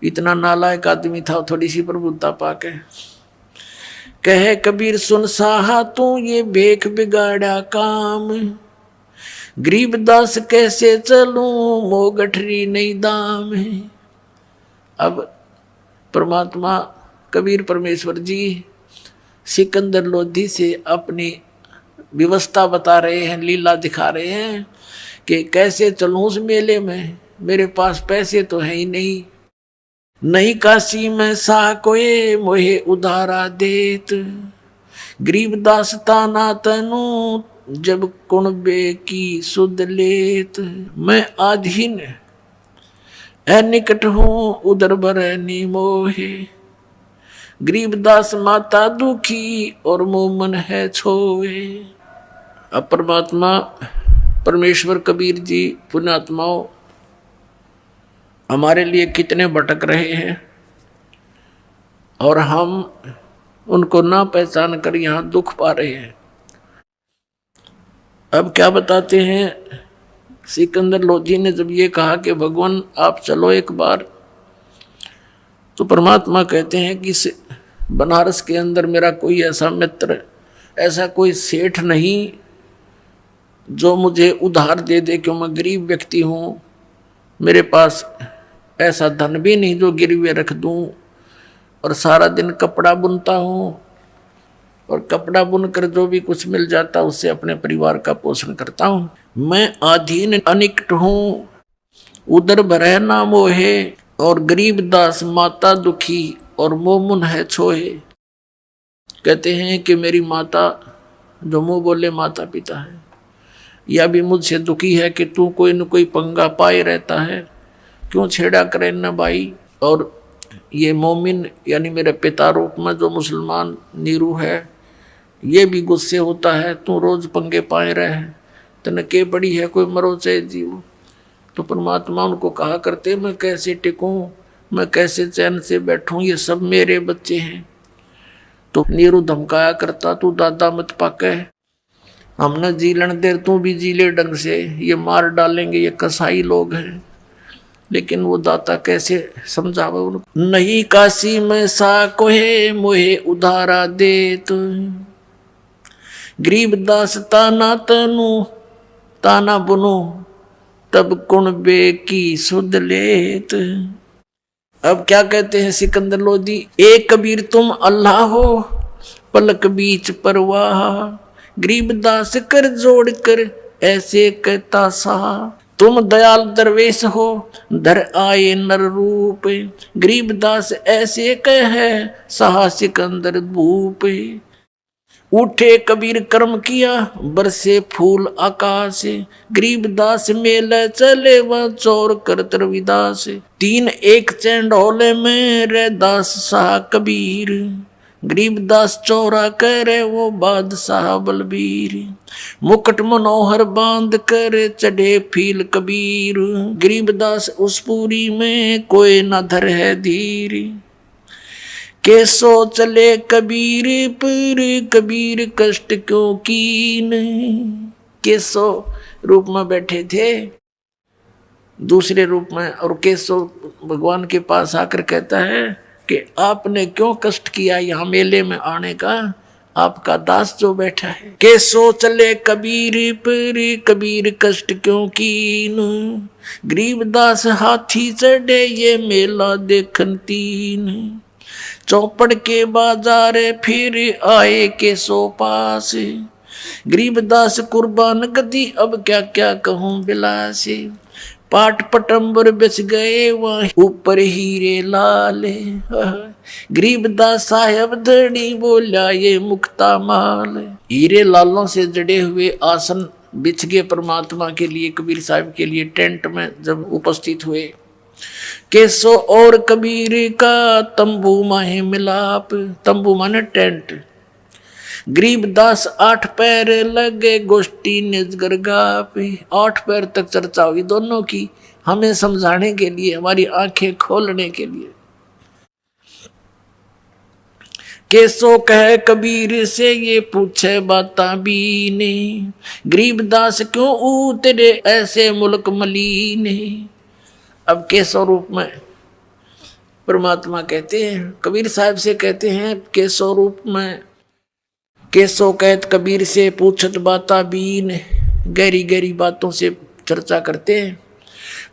इतना नालायक आदमी था, थोड़ी सी प्रभुता पाके। कहे कबीर सुन साहा तू ये भेख बिगाड़ा काम, गरीबदास कैसे चलूं मोगठरी नहीं दाम है। अब परमात्मा कबीर परमेश्वर जी सिकंदर लोधी से अपनी व्यवस्था बता रहे हैं, लीला दिखा रहे हैं कि कैसे चलूं उस मेले में, मेरे पास पैसे तो है ही नहीं। नहीं काशी में सा कोई मोहे उधारा देत, गरीबदास ताना तनु जब कुणबे की सुध लेत। मैं आधीन निकट हूँ उधर बरनी मोहे, गरीबदास माता दुखी और मोमन है छोए। अब परमात्मा परमेश्वर कबीर जी पुण्यात्माओं हमारे लिए कितने भटक रहे हैं, और हम उनको ना पहचान कर यहाँ दुख पा रहे हैं। अब क्या बताते हैं, सिकंदर लोधी ने जब ये कहा कि भगवान आप चलो एक बार, तो परमात्मा कहते हैं कि बनारस के अंदर मेरा कोई ऐसा मित्र, ऐसा कोई सेठ नहीं जो मुझे उधार दे दे, क्यों मैं गरीब व्यक्ति हूँ, मेरे पास ऐसा धन भी नहीं जो गिरवे रख दूँ, और सारा दिन कपड़ा बुनता हूँ, और कपड़ा बुनकर जो भी कुछ मिल जाता उससे अपने परिवार का पोषण करता हूँ। मैं अधीन अनिकट हूँ उधर भरे ना मोहे, और गरीब दास माता दुखी और मोमुन है छोहे। कहते हैं कि मेरी माता, जो मुँह बोले माता पिता है, या भी मुझसे दुखी है कि तू कोई न कोई पंगा पाए रहता है, क्यों छेड़ा करे न भाई। और ये मोमिन यानी मेरे पिता रूप में जो मुसलमान नीरू है, ये भी गुस्से होता है, तू रोज पंगे पाए रहे, तने के बड़ी है कोई मरो चाहे जीव। तो परमात्मा उनको कहा करते मैं कैसे टिकूं, मैं कैसे चैन से बैठूं, ये सब मेरे बच्चे हैं। तो नीरू धमकाया करता तू दादा मत पाके, हमने जी लेने दे, तू भी जी ले ढंग से, ये मार डालेंगे, ये कसाई लोग हैं। लेकिन वो दाता कैसे समझावे उनको। नहीं काशी में सा कोहे मोहे उधारा दे, तो गरीबदास ताना तनु ताना बुनो तब कुणबे की सुध लेत। अब क्या कहते हैं सिकंदर लोधी, ए कबीर तुम अल्लाह हो पलक बीच परवाह, गरीबदास कर जोड़ कर ऐसे कहता सा, तुम दयाल दरवेश हो धर आए नर रूप, गरीबदास ऐसे कह सहा सिकंदर भूप। उठे कबीर कर्म किया बरसे फूल आकाश, गरीबदास मेले चले वह चोर करत रविदास। तीन एक चैंडोले में रे दास शाह कबीर, गरीबदास चौरा करे वो बादशाह बलबीर। मुकुट मनोहर बांध कर चढ़े फील कबीर, गरीबदास उस पूरी में कोई न धर है धीर। कैसो चले कबीर पर कबीर कष्ट क्यों कीन। कैसो रूप में बैठे थे दूसरे रूप में, और कैसो भगवान के पास आकर कहता है कि आपने क्यों कष्ट किया यहाँ मेले में आने का, आपका दास जो बैठा है। कैसो चले कबीर पर कबीर कष्ट क्यों कीन, गरीबदास हाथी चढ़े ये मेला देखन तीन। चौपड़ के बाजारे फिर आए के सो पास, गरीबदास कुर्बान गति अब क्या क्या कहूँ बिलास। पाट पटंबर बच गए वहाँ ऊपर हीरे लाल, गरीबदास साहब धड़ी बोला ये मुक्ता माल। हीरे लालों से जड़े हुए आसन बिछ गए परमात्मा के लिए, कबीर साहब के लिए टेंट में जब उपस्थित हुए। कैसो और कबीर का तंबू माहे मिलाप, तंबू माने टेंट। गरीबदास 8 पैर लगे गोष्ठी निजगर गापे। 8 पैर तक चर्चा हुई दोनों की, हमें समझाने के लिए, हमारी आंखें खोलने के लिए। कैसो कह कबीर से ये पूछे बाता बीने, गरीबदास क्यों उतरे ऐसे मुल्क मलीने। अब कैसो रूप में परमात्मा कहते हैं, कबीर साहब से कहते हैं कैसो रूप में, कैसो कहत कबीर से पूछत बाता बीन, गहरी गहरी बातों से चर्चा करते हैं।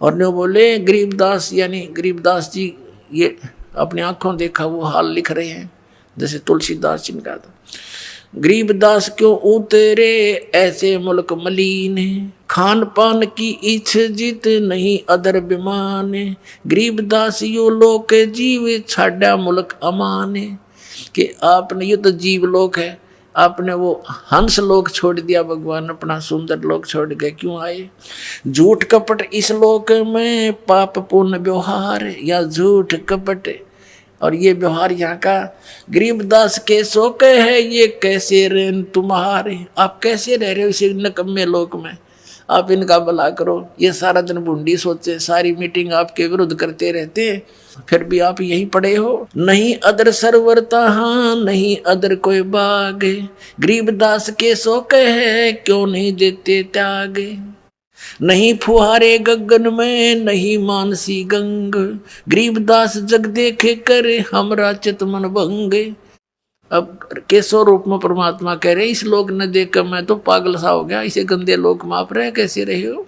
और ने बोले गरीबदास, यानी गरीबदास जी ये अपनी आंखों देखा वो हाल लिख रहे हैं, जैसे तुलसीदास जिनका था। गरीबदास क्यों उतरे ऐसे मुल्क मलीन, खान पान की इच्छ जित नहीं अदर बिमान, गरीबदास यो लोक जीव छाड़ा मुल्क अमान। कि आपने, ये तो जीव लोक है, आपने वो हंस लोक छोड़ दिया, भगवान अपना सुंदर लोक छोड़ के क्यों आए। झूठ कपट इस लोक में पाप पुण्य व्यवहार, या झूठ कपट और ये व्यवहार यहाँ का। गरीबदास के शोक है ये कैसे रेन तुम्हारे, आप कैसे रह रहे हो इसे नकम्मे लोक में, आप इनका भला करो। ये सारा दिन बूंदी सोचे, सारी मीटिंग आपके विरुद्ध करते रहते हैं, फिर भी आप यहीं पड़े हो। नहीं अदर सरवरता हाँ नहीं अदर कोई बाग, गरीबदास के शोक है क्यों नहीं देते त्याग। नहीं फुहारे गगन में नहीं मानसी गंग, गरीबदास जग देखे करे हमरा चित मन भंग। अब कैसो रूप में परमात्मा कह रहे इस लोक न देख मैं तो पागल सा हो गया, इसे गंदे लोक में आप रहे कैसे रहे हो,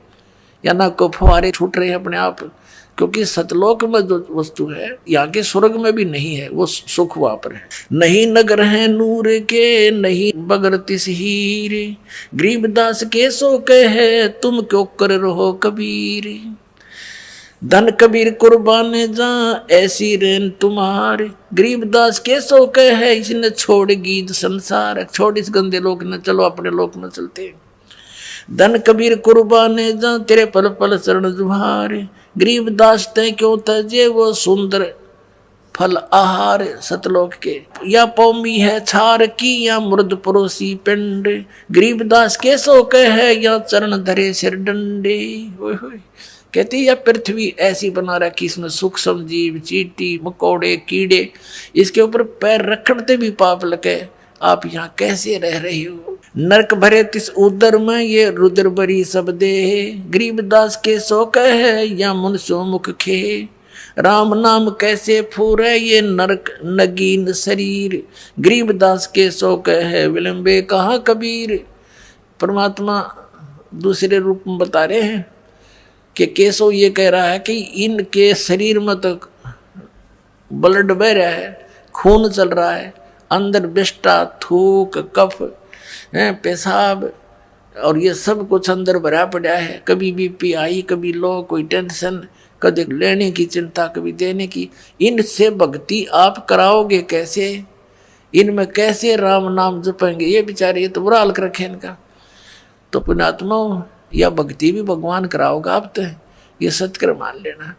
या ना को फुहारे छूट रहे हैं अपने आप। क्योंकि सतलोक में जो वस्तु है यहाँ के स्वर्ग में भी नहीं है, वो सुख वहां पर है। नहीं नगर है नूर के नहीं बगर तिस हीर, गरीबदास के सो कहे तुम क्यों कर रहो कबीर। धन कबीर कुर्बान जा ऐसी रेन तुम्हारे, गरीबदास के सो कहे इसने छोड़ गीत संसार, छोड़ इस गंदे लोक न चलो अपने लोक में चलते। धन कबीर कुर्बान जा तेरे पल पल चरण जुहारे, गरीबदास ते क्यों तजे वो सुंदर फल आहार सतलोक के। या पौमी है छार की या मुर्द परोसी पिंड, गरीबदास के सो कहे या चरण धरे सिर डंडे। कहती या पृथ्वी ऐसी बना रखी इसमें सूक्ष्म जीव चींटी मकोड़े कीड़े, इसके ऊपर पैर रखते भी पाप लगे, आप यहाँ कैसे रह रही हो। नरक भरे तिस उदर में ये रुद्र बरी सब दे, गरीबदास के सो कहे या मुनसो मुख खे। राम नाम कैसे फूरे ये नरक नगीन शरीर, गरीबदास के सो कहे विलंबे कहाँ कबीर। परमात्मा दूसरे रूप में बता रहे हैं कि केसो ये कह रहा है कि इनके शरीर में तो ब्लड बह रहा है, खून चल रहा है, अंदर विष्टा थूक कफ है पेशाब और ये सब कुछ अंदर भरा पड़ा है। कभी बीपी आई, कभी लो, कोई टेंशन, कभी लेने की चिंता, कभी देने की। इनसे भक्ति आप कराओगे कैसे, इनमें कैसे राम नाम जपेंगे ये बेचारे, ये तो बुरा हाल कर रखे इनका। तो पुण्यात्मा या भक्ति भी भगवान कराओगा आप, तो ये सत्कर मान लेना।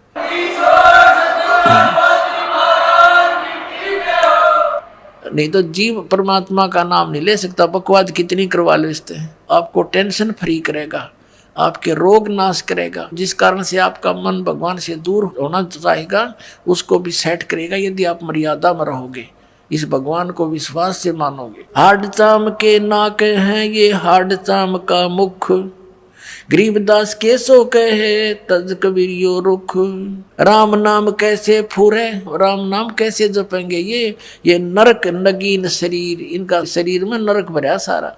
नहीं तो जीव परमात्मा का नाम नहीं ले सकता, बकवाद कितनी करवा लो इससे। आपको टेंशन फ्री करेगा, आपके रोग नाश करेगा, जिस कारण से आपका मन भगवान से दूर होना चाहेगा उसको भी सेट करेगा, यदि आप मर्यादा में रहोगे, इस भगवान को विश्वास से मानोगे। हाड चाम के नाक हैं ये हाड चाम का मुख, गरीबदास के सो कहे तज कबीर यो रुख। राम नाम कैसे फूरे, राम नाम कैसे जपेंगे, ये नरक नगीन शरीर, इनका शरीर में नरक भरा सारा।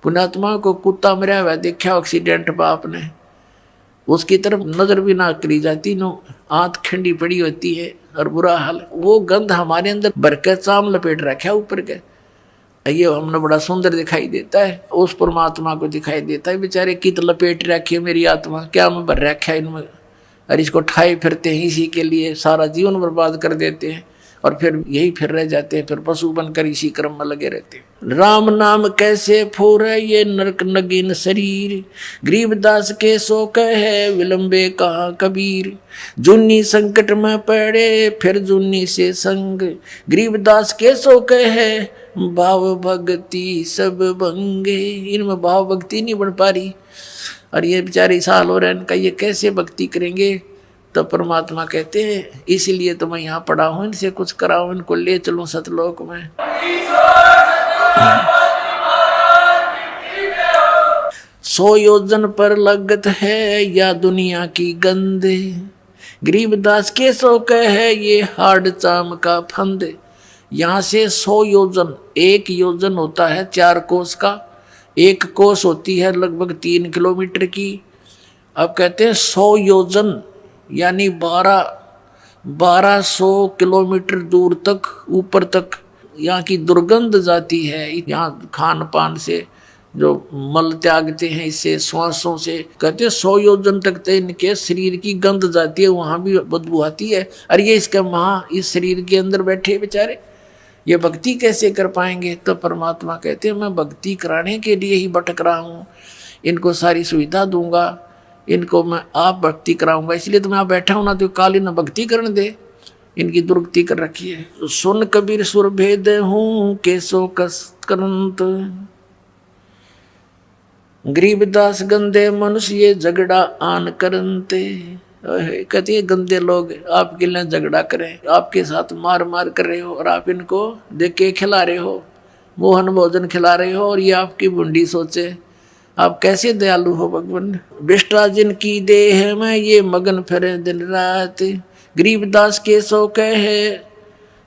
पुण्यात्मा को कुत्ता मरा हुआ देखा एक्सीडेंट बाप ने, उसकी तरफ नजर भी ना करी जाती, नो आंख खंडी पड़ी होती है और बुरा हाल। वो गंध हमारे अंदर भर के चाम लपेट रखा ऊपर के, ये हमने बड़ा सुंदर दिखाई देता है, उस परमात्मा को दिखाई देता है बेचारे कित लपेट रखी है मेरी आत्मा, क्या मैं भर रखा है इनमें, और इसको ठाए फिरते हैं, इसी के लिए सारा जीवन बर्बाद कर देते हैं और फिर यही फिर रह जाते हैं, फिर पशु बनकर इसी क्रम में लगे रहते हैं। राम नाम कैसे फूरे ये नरक नगीन शरीर, गरीबदास के सो कहे विलंबे कहाँ कबीर। जुन्नी संकट में पड़े फिर जुन्नी से संग, गरीबदास के सो कहे भाव भक्ति सब भंगे। इनमें भाव भक्ति नहीं बन पा रही, और ये बेचारे साल हो रहे हैं इनका, ये कैसे भक्ति करेंगे। तो परमात्मा कहते हैं इसीलिए तो मैं यहाँ पड़ा हूँ, इनसे कुछ कराऊं, इनको ले चलूं सतलोक में। 100 योजन पर लगत है या दुनिया की गंद, गरीबदास के सो कहे ये हार्ड चाम का फंद। यहाँ से 100 योजन, 1 योजन होता है 4 कोस का, 1 कोस होती है लगभग 3 किलोमीटर की। अब कहते हैं 100 योजन यानी 1200 किलोमीटर दूर तक, ऊपर तक यहाँ की दुर्गंध जाती है। यहाँ खान पान से जो मल त्यागते हैं, इससे श्वासों से, कहते हैं 100 योजन तक तो इनके शरीर की गंध जाती है, वहाँ भी बदबू आती है। और ये इसके वहाँ इस शरीर के अंदर बैठे बेचारे ये भक्ति कैसे कर पाएंगे। तो परमात्मा कहते हैं मैं भक्ति कराने के लिए ही भटक रहा हूँ, इनको सारी सुविधा दूंगा, इनको मैं आप भक्ति कराऊंगा, इसलिए तो मैं आप बैठा हूँ ना, तो काली न भक्ति करने दे, इनकी दुर्गति कर रखी है। सुन कबीर सुर भेद हूँ केसो कस करंत, गरीबदास गंदे मनुष्य ये झगड़ा आन करनते। कहते हैं गंदे लोग आपके लिए झगड़ा करें, आपके साथ मार मार कर रहे हो, और आप इनको देख के खिला रहे हो, मोहन भोजन खिला रहे हो, और ये आपकी बुंडी सोचे। आप कैसे दयालु हो भगवान। बिष्टा जिनकी देह में ये मगन फिरे दिन रात, गरीबदास के सो कहे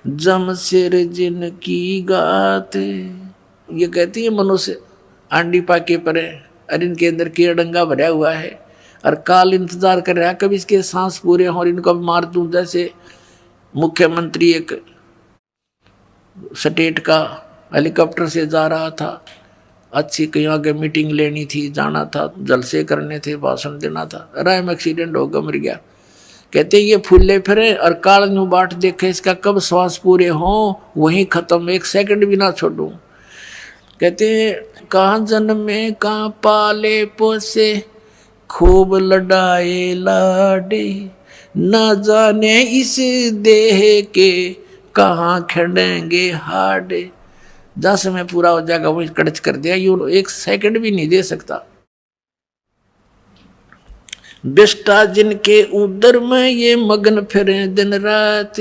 जम सिर जिनकी गात। ये कहती है मनुष्य आंडी पाके परे, और इनके अंदर कीड़ंगा भरा हुआ है, और काल इंतजार कर रहा है कभी इसके सांस पूरे हों और इनको मार दूं। जैसे मुख्यमंत्री एक स्टेट का हेलीकॉप्टर से जा रहा था, अच्छी कहीं आगे मीटिंग लेनी थी, जाना था, जलसे करने थे, भाषण देना था, राय में एक्सीडेंट होगा, मर गया। कहते ये फूले फिरे और काल न्यू बाट देखे, इसका कब श्वास पूरे हों वहीं खत्म, 1 सेकंड भी ना छोड़ूं। कहते कहाँ जन्मे कहाँ पाले पोसे, खूब लड़ाए लाडे, न जाने इस देह के कहाँ खड़ेंगे हाडे। जहाँ समय पूरा हो जाएगा वही कड़च कर दिया, यूं 1 सेकंड भी नहीं दे सकता। बिष्टा जिनके उदर में ये मगन फिरे दिन रात,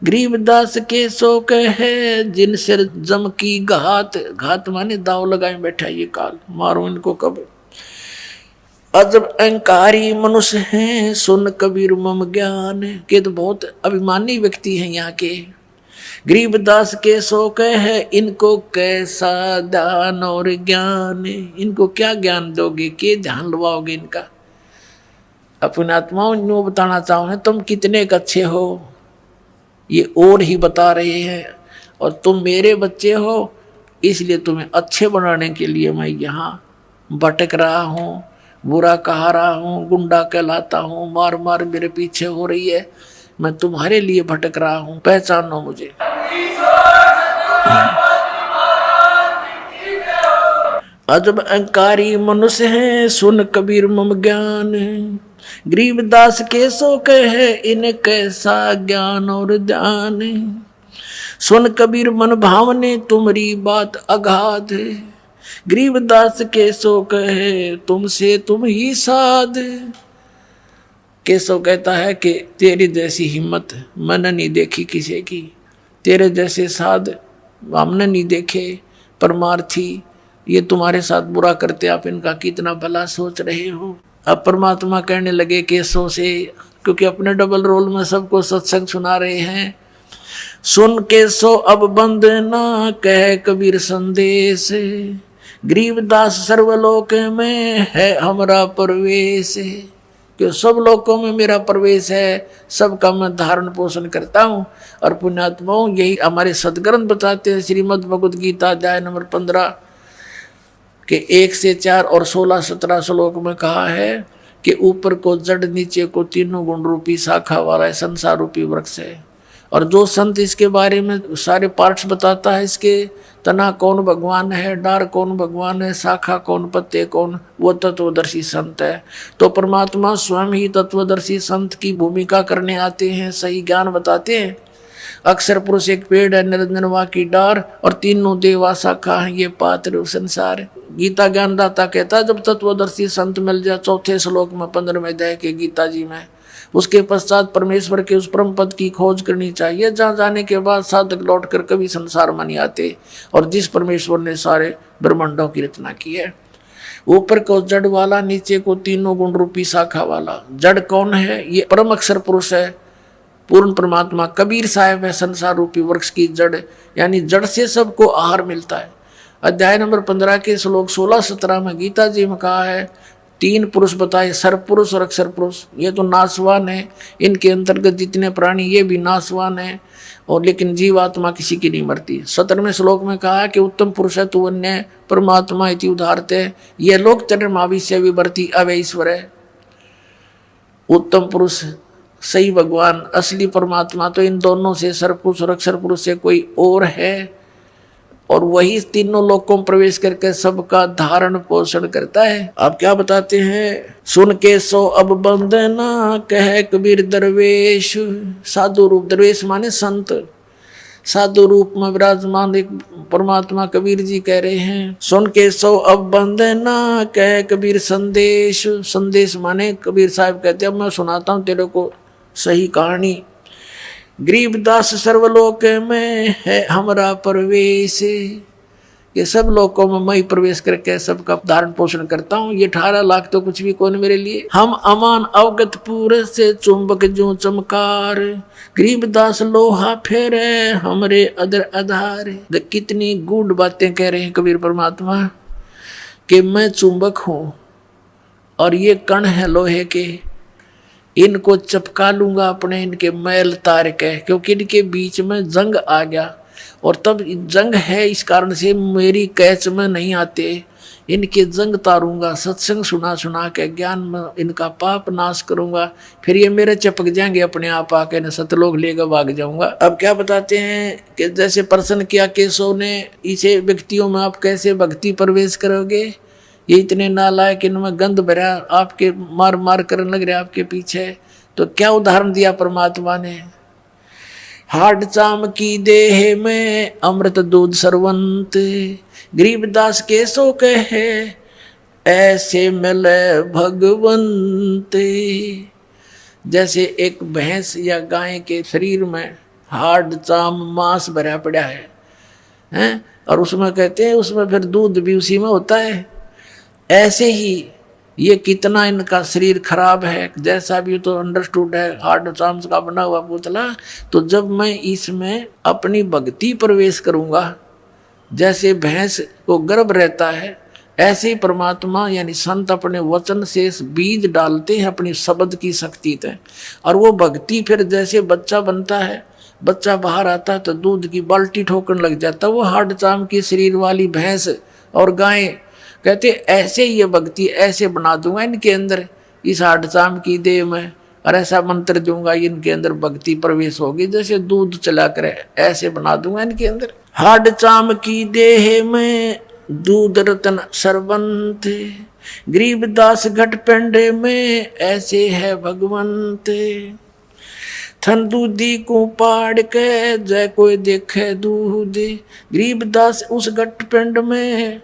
गरीबदास के सो कहे जिन सिर जम की घात। घात माने दाव लगाए बैठा ये काल, मारो इनको कब। अजब अहंकारी मनुष्य हैं सुन कबीर मम ज्ञान, के तो बहुत अभिमानी व्यक्ति हैं यहाँ के। गरीबदास के सो कहे इनको कैसा दान और ज्ञान, इनको क्या ज्ञान दोगे, के ध्यान लवाओगे इनका। अपनी आत्माओं न्यू बताना चाहो तुम कितने अच्छे हो, ये और ही बता रहे हैं, और तुम मेरे बच्चे हो, इसलिए तुम्हें अच्छे बनाने के लिए मैं यहाँ भटक रहा हूँ, बुरा कहा रहा हूँ, गुंडा कहलाता हूँ, मार मार मेरे पीछे हो रही है, मैं तुम्हारे लिए भटक रहा हूँ, पहचानो मुझे। अजब अहंकारी मनुष्य हैं सुन कबीर मम ज्ञान, गरीबदास के सो कहे इन कैसा ज्ञान और ध्यान। सुन कबीर मन भावने तुम्हारी बात अगाध, गरीबदास के सो कहे तुमसे तुम ही साध। केशव कहता है कि तेरी जैसी हिम्मत मैंने नहीं देखी किसी की, तेरे जैसे साध हमने नहीं देखे। परमार्थी ये तुम्हारे साथ बुरा करते, आप इनका कितना भला सोच रहे हो। अब परमात्मा कहने लगे केशव से, क्योंकि अपने डबल रोल में सबको सत्संग सुना रहे हैं। सुन केशव अब बंद ना कह कबीर संदेश, गरीबदास सर्वलोक में है हमारा प्रवेश। कि सब लोकों में मेरा प्रवेश है, सबका मैं धारण पोषण करता हूँ। और पुण्यात्माओं यही हमारे सदग्रंथ बताते हैं। श्रीमद् भगवद गीता अध्याय नंबर 15 के 1 से 4 और 16-17 श्लोक में कहा है कि ऊपर को जड़, नीचे को तीनों गुण रूपी शाखा वाला संसार रूपी वृक्ष है। और जो संत इसके बारे में सारे पार्ट्स बताता है, इसके तना कौन भगवान है, डार कौन भगवान है, शाखा कौन, पत्ते कौन, वो तत्वदर्शी संत है। तो परमात्मा स्वयं ही तत्वदर्शी संत की भूमिका करने आते हैं, सही ज्ञान बताते हैं। अक्षर पुरुष एक पेड़ है, निरंजन वा की डार, और तीनों देवा शाखा है ये पात्र संसार। गीता ज्ञानदाता कहता जब तत्वदर्शी संत मिल जाए, चौथे श्लोक में 15वें अध्याय के गीता जी में, उसके पश्चात परमेश्वर के उस परम पद की खोज करनी चाहिए जहाँ जाने के बाद साधक लौट कर कभी संसार में नहीं आते, और जिस परमेश्वर ने सारे ब्रह्मांडों की रचना की है। ऊपर को जड़ वाला, नीचे को तीनों गुण रूपी शाखा वाला। जड़ कौन है? ये परम अक्षर पुरुष है, पूर्ण परमात्मा। कबीर साहब है संसार रूपी वृक्ष की जड़, यानी जड़ से सबको आहार मिलता है। अध्याय नंबर 15 के श्लोक 16-17 में गीता जी में कहा है, 3 पुरुष बताए, सर्वपुरुष और अक्षर पुरुष। ये तो नाशवान है, इनके अंतर्गत जितने प्राणी ये भी नाशवान है, और लेकिन जीवात्मा किसी की नहीं मरती। 17वें श्लोक में कहा कि उत्तम पुरुष है तू अन्य परमात्मा इति उदाहरते, ये लोक चरमाविष्य विवर्ती अवैश्वर है। उत्तम पुरुष सही भगवान असली परमात्मा तो इन दोनों से, सर्वपुरुष और अक्षर पुरुष से कोई और है, और वही तीनों लोकों में प्रवेश करके सबका धारण पोषण करता है। आप क्या बताते हैं? सुन के सो अब बंदना कह कबीर दरवेश। साधु रूप, दरवेश माने संत, साधु रूप में विराजमान एक परमात्मा कबीर जी कह रहे हैं, सुन के सो अब बंदना कह कबीर संदेश। संदेश माने कबीर साहब कहते हैं मैं सुनाता हूँ तेरे को सही कहानी। गरीबदास सर्वलोक में है हमारा प्रवेश, ये सब लोकों में मैं प्रवेश करके सबका धारण पोषण करता हूँ। ये 18 लाख तो कुछ भी कौन मेरे लिए। हम अमान अवगत पूरे से चुंबक जो चमकार, गरीबदास लोहा फेरे हमरे अदर आधार। कितनी गूढ़ बातें कह रहे हैं कबीर परमात्मा कि मैं चुंबक हूँ और ये कण है लोहे के, इनको चपका लूंगा अपने, इनके मैल तार के, क्योंकि इनके बीच में जंग आ गया, और तब जंग है इस कारण से मेरी कैच में नहीं आते, इनके जंग तारूंगा, सत्संग सुना सुना के ज्ञान में इनका पाप नाश करूंगा, फिर ये मेरे चपक जाएंगे अपने आप आके, न सतलोक लेकर भाग जाऊंगा। अब क्या बताते हैं कि जैसे प्रश्न किया केशव ने, इसे व्यक्तियों में आप कैसे भक्ति प्रवेश करोगे, ये इतने नालायक, इनमें गंध भरा, आपके मार मार करने लग रहे आपके पीछे। तो क्या उदाहरण दिया परमात्मा ने? हाड चाम की देह में अमृत दूध सरवंत, गरीबदास के सो कहे ऐसे मिले भगवंत। जैसे एक भैंस या गाय के शरीर में हाड चाम मांस भरा पड़ा है, और उसमें कहते हैं उसमें फिर दूध भी उसी में होता है। ऐसे ही ये कितना इनका शरीर खराब है, जैसा भी तो अंडरस्टूड है, हार्ड चाम्स का बना हुआ पुतला। तो जब मैं इसमें अपनी भक्ति प्रवेश करूंगा, जैसे भैंस को गर्भ रहता है, ऐसे ही परमात्मा यानी संत अपने वचन से बीज डालते हैं अपनी शब्द की शक्ति से, और वो भक्ति फिर जैसे बच्चा बनता है, बच्चा बाहर आता है तो दूध की बाल्टी ठोकने लग जाता है, वो हार्ड चाम की शरीर वाली भैंस और गाय कहते ऐसे ही ये भक्ति ऐसे बना दूंगा इनके अंदर, इस हार्ड चाम की देह में, और ऐसा मंत्र दूंगा इनके अंदर भक्ति प्रवेश होगी, जैसे दूध चला करे ऐसे बना दूंगा इनके अंदर। हार्ड चाम की देह में दूध रतन सरबंत, गरीबदास घट पेंडे में ऐसे है भगवंत। थन दूधी को पाड़ के जय कोई देखे दूध, गरीबदास उस घट पेंड में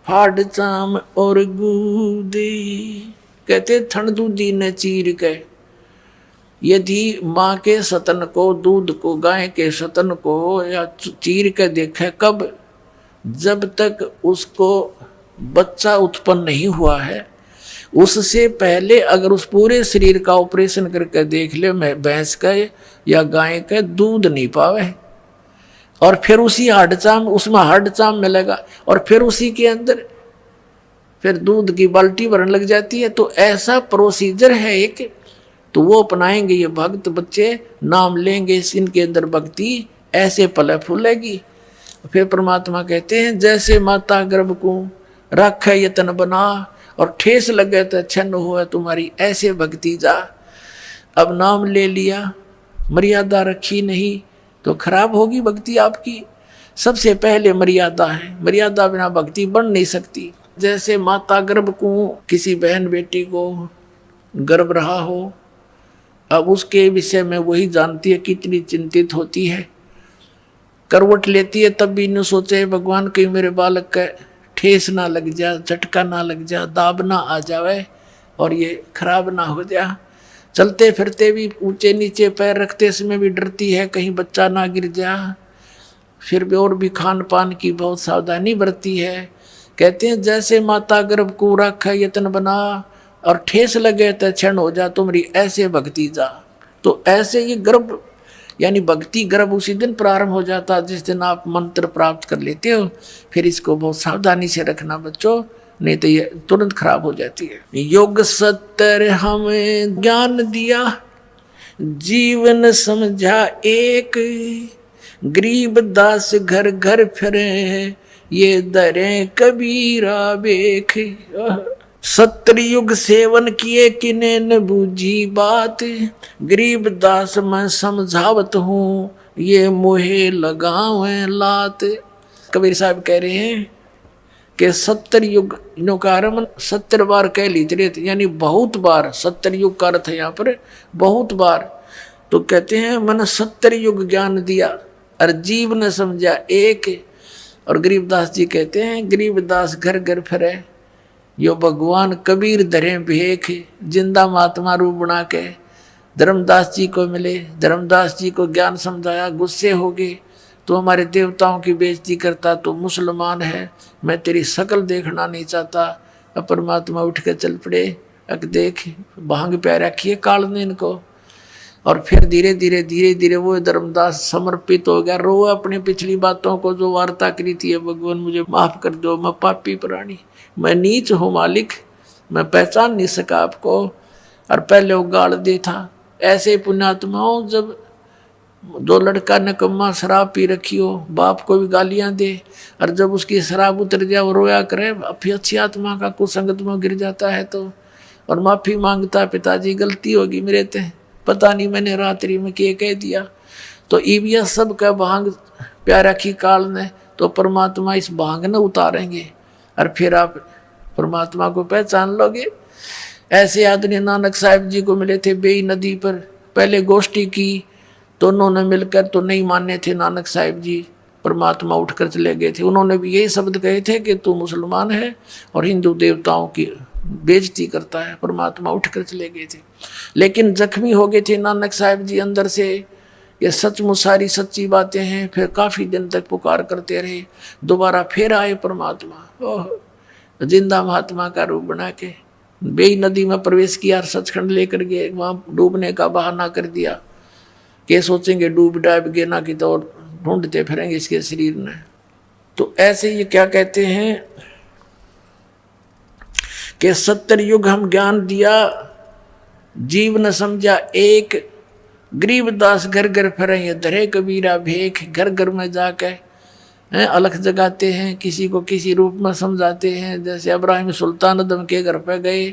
हाड चाम और गूदी। कहते थन दूधी ने चीर के, यदि माँ के सतन को, दूध को, गाय के सतन को या चीर के देखे, कब? जब तक उसको बच्चा उत्पन्न नहीं हुआ है, उससे पहले अगर उस पूरे शरीर का ऑपरेशन करके देख ले, भैंस का या गाय का दूध नहीं पावे, और फिर उसी हाडचाम, उसमें हाडचाम मिलेगा, और फिर उसी के अंदर फिर दूध की बाल्टी भरने लग जाती है। तो ऐसा प्रोसीजर है एक, तो वो अपनाएंगे ये भक्त बच्चे, नाम लेंगे, इनके अंदर भक्ति ऐसे पले फूलेगी। फिर परमात्मा कहते हैं जैसे माता गर्भ को रखे यतन बना, और ठेस लगे तो छन्न हुआ तुम्हारी, ऐसे भक्ति जा। अब नाम ले लिया, मर्यादा रखी नहीं तो खराब होगी भक्ति आपकी। सबसे पहले मर्यादा है, मर्यादा बिना भक्ति बन नहीं सकती। जैसे माता गर्भ को, किसी बहन बेटी को गर्भ रहा हो, अब उसके विषय में वही जानती है, कितनी चिंतित होती है। करवट लेती है तब भी न सोचे भगवान कहीं मेरे बालक का ठेस ना लग जा, झटका ना लग जा, दाब ना आ जावे और ये खराब ना हो जा। चलते फिरते भी ऊंचे नीचे पैर रखते समय भी डरती है कहीं बच्चा ना गिर जा। फिर भी और भी खान पान की बहुत सावधानी बरती है। कहते हैं जैसे माता गर्भ को रखा यत्न बना और ठेस लगे तो क्षण हो जा तुम्हारी ऐसे भक्ति जा। तो ऐसे ये गर्भ यानी भक्ति गर्भ उसी दिन प्रारंभ हो जाता जिस दिन आप मंत्र प्राप्त कर लेते हो। फिर इसको बहुत सावधानी से रखना बच्चों, नहीं तो ये तुरंत खराब हो जाती है। योग सत्तर हमें ज्ञान दिया, जीवन समझा एक, गरीब दास घर घर फिरे ये दरे कबीरा बेख। सत्युग सेवन किए किने न बूझी बात, गरीब दास मैं समझावत हूँ ये मोहे लगावे लात। कबीर साहब कह रहे हैं कि 70 युग इनों का आरम्भ 70 बार कह लीजिए, यानी बहुत बार। 70 युग का अर्थ है यहाँ पर बहुत बार। तो कहते हैं मैंने 70 युग ज्ञान दिया और जीव ने समझा एक। और गरीबदास जी कहते हैं गरीबदास घर घर फिरे यो भगवान कबीर धरे भेख, जिंदा महात्मा रूप बना के धर्मदास जी को मिले। धर्मदास जी को ज्ञान समझाया, गुस्से हो गए तो हमारे देवताओं की बेइज्जती करता, तो मुसलमान है मैं तेरी शकल देखना नहीं चाहता। अब परमात्मा उठ के चल पड़े, अक देख भांग प्या रखिए काल ने इनको। और फिर धीरे धीरे वो धर्मदास समर्पित हो गया, रो अपनी पिछली बातों को जो वार्ता करी थी। भगवान मुझे माफ कर दो, मैं पापी प्राणी, मैं नीच हूँ मालिक, मैं पहचान नहीं सका आपको। और पहले वो गाल दे था। ऐसे पुण्यात्माओं जब दो लड़का नकम्मा शराब पी रखी हो, बाप को भी गालियां दे, और जब उसकी शराब उतर जाए वो रोया करे, फिर अच्छी आत्मा का कुसंगत में गिर जाता है तो और माफी मांगता, पिताजी गलती होगी मेरे ते, पता नहीं मैंने रात्रि में क्या कह दिया। तो ईबिया सब का भांग प्यारा की काल ने, तो परमात्मा इस भांग न उतारेंगे और फिर आप परमात्मा को पहचान लोगे। ऐसे आदमी नानक साहिब जी को मिले थे बेई नदी पर, पहले गोष्ठी की तो उन्होंने मिलकर तो नहीं माने थे नानक साहिब जी, परमात्मा उठकर चले गए थे। उन्होंने भी यही शब्द कहे थे कि तू मुसलमान है और हिंदू देवताओं की बेइज्जती करता है। परमात्मा उठकर चले गए थे, लेकिन जख्मी हो गए थे नानक साहिब जी अंदर से। ये सचमुच सारी सच्ची बातें हैं। फिर काफ़ी दिन तक पुकार करते रहे, दोबारा फिर आए परमात्मा, ओह जिंदा महात्मा का रूप बना के बेई नदी में प्रवेश किया, सचखंड लेकर गए, वहाँ डूबने का बहाना कर दिया कि सोचेंगे डूब डाब गए ना कि तो और ढूंढते फिरेंगे इसके शरीर में। तो ऐसे ये क्या कहते हैं कि 70 युग हम ज्ञान दिया, जीव न समझा एक, गरीबदास घर घर फिरे ये धरे कबीरा भेख। घर घर में जाकर अलख जगाते हैं, किसी को किसी रूप में समझाते हैं। जैसे इब्राहिम सुल्तान अदम के घर पे गए,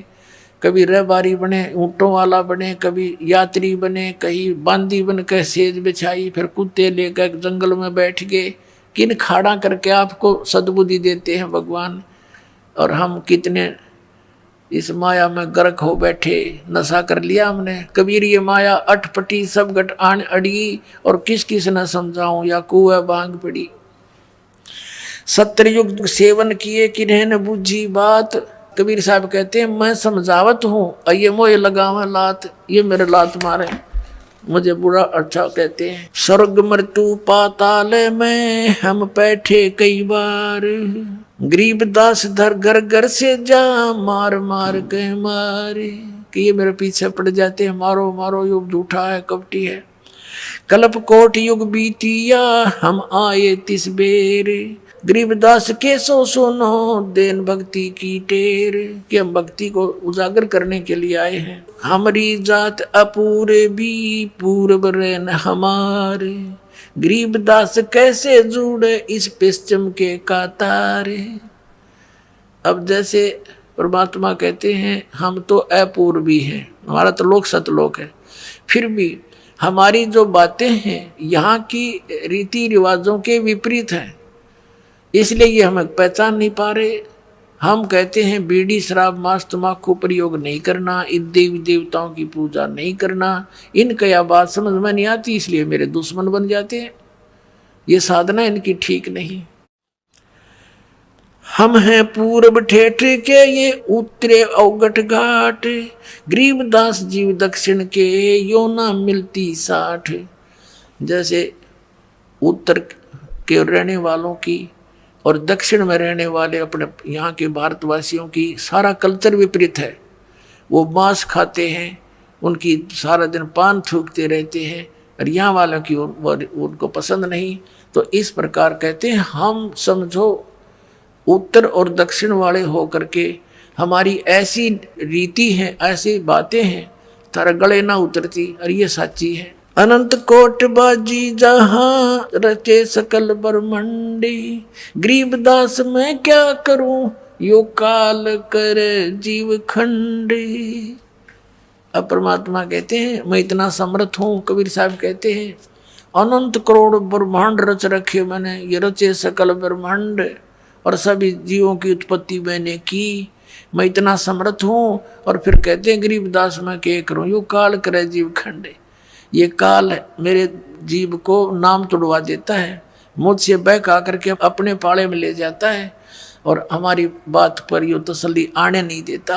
कभी रहबारी बने, ऊँटों वाला बने, कभी यात्री बने, कहीं बांदी बन के सेज बिछाई, फिर कुत्ते लेकर जंगल में बैठ गए। किन खाड़ा करके आपको सद्बुद्धि देते हैं भगवान, और हम कितने इस माया में गर्क हो बैठे, नशा कर लिया हमने। कबीर ये माया अटपटी सब गट आन अड़ी, और किस किस न समझाऊं या कुएं बांग पड़ी। 70 युग सेवन किए किन्हें न बूझी बात। कबीर साहब कहते हैं मैं समझावत हूँ ये मोए लगावा लात, ये मेरे लात मारे, मुझे बुरा अच्छा कहते हैं। स्वर्ग मृत्यु पाताल में हम बैठे कई बार, गरीबदास धर घर घर से जा मार मार के मारे। कि ये मेरे पीछे पड़ जाते हैं, मारो मारो, युग झूठा है कपटी है। कल्प कोट युग बीतिया हम आए तिस बेर, गरीबदास के सो सुनो देन भक्ति की टेर। कि हम भक्ति को उजागर करने के लिए आए हैं। हमारी जात अपूरे भी पूर्व रेन हमारे, गरीबदास कैसे जुड़े इस पश्चिम के कातारे। अब जैसे परमात्मा कहते हैं हम तो अपूर्वी हैं, हमारा तो लोक सतलोक है, फिर भी हमारी जो बातें हैं यहाँ की रीति रिवाजों के विपरीत हैं, इसलिए ये हमें पहचान नहीं पा रहे। हम कहते हैं बीड़ी शराब मांस तम्बाकू प्रयोग नहीं करना, इन देवी देवताओं की पूजा नहीं करना, इनका यह बात समझ में नहीं आती, इसलिए मेरे दुश्मन बन जाते हैं। ये साधना इनकी ठीक नहीं। हम हैं पूरब ठेठ के ये उतरे अवगट घाट, गरीबदास जीव दक्षिण के यो ना मिलती साठ। जैसे उत्तर के रहने वालों की और दक्षिण में रहने वाले अपने यहाँ के भारतवासियों की सारा कल्चर विपरीत है। वो मांस खाते हैं, उनकी सारा दिन पान थूकते रहते हैं, और यहाँ वालों की उनको पसंद नहीं। तो इस प्रकार कहते हैं हम समझो उत्तर और दक्षिण वाले हो करके हमारी ऐसी रीति है, ऐसी बातें हैं, तारा गले ना उतरती, और ये सच्ची है। अनंत कोट बाजी जहाँ रचे सकल ब्रह्मंडी, गरीबदास मैं क्या करूं यो काल कर जीव खंडी। अब परमात्मा कहते हैं मैं इतना समर्थ हूँ। कबीर साहब कहते हैं अनंत करोड़ ब्रह्मांड रच रखे मैंने, ये रचे सकल ब्रह्मांड और सभी जीवों की उत्पत्ति मैंने की, मैं इतना समर्थ हूँ। और फिर कहते हैं गरीबदास मैं क्या करूँ यो काल करे जीव खंडे। ये काल मेरे जीव को नाम तोड़वा देता है, मुझसे बहका करके अपने पाले में ले जाता है, और हमारी बात पर यो तसल्ली आने नहीं देता।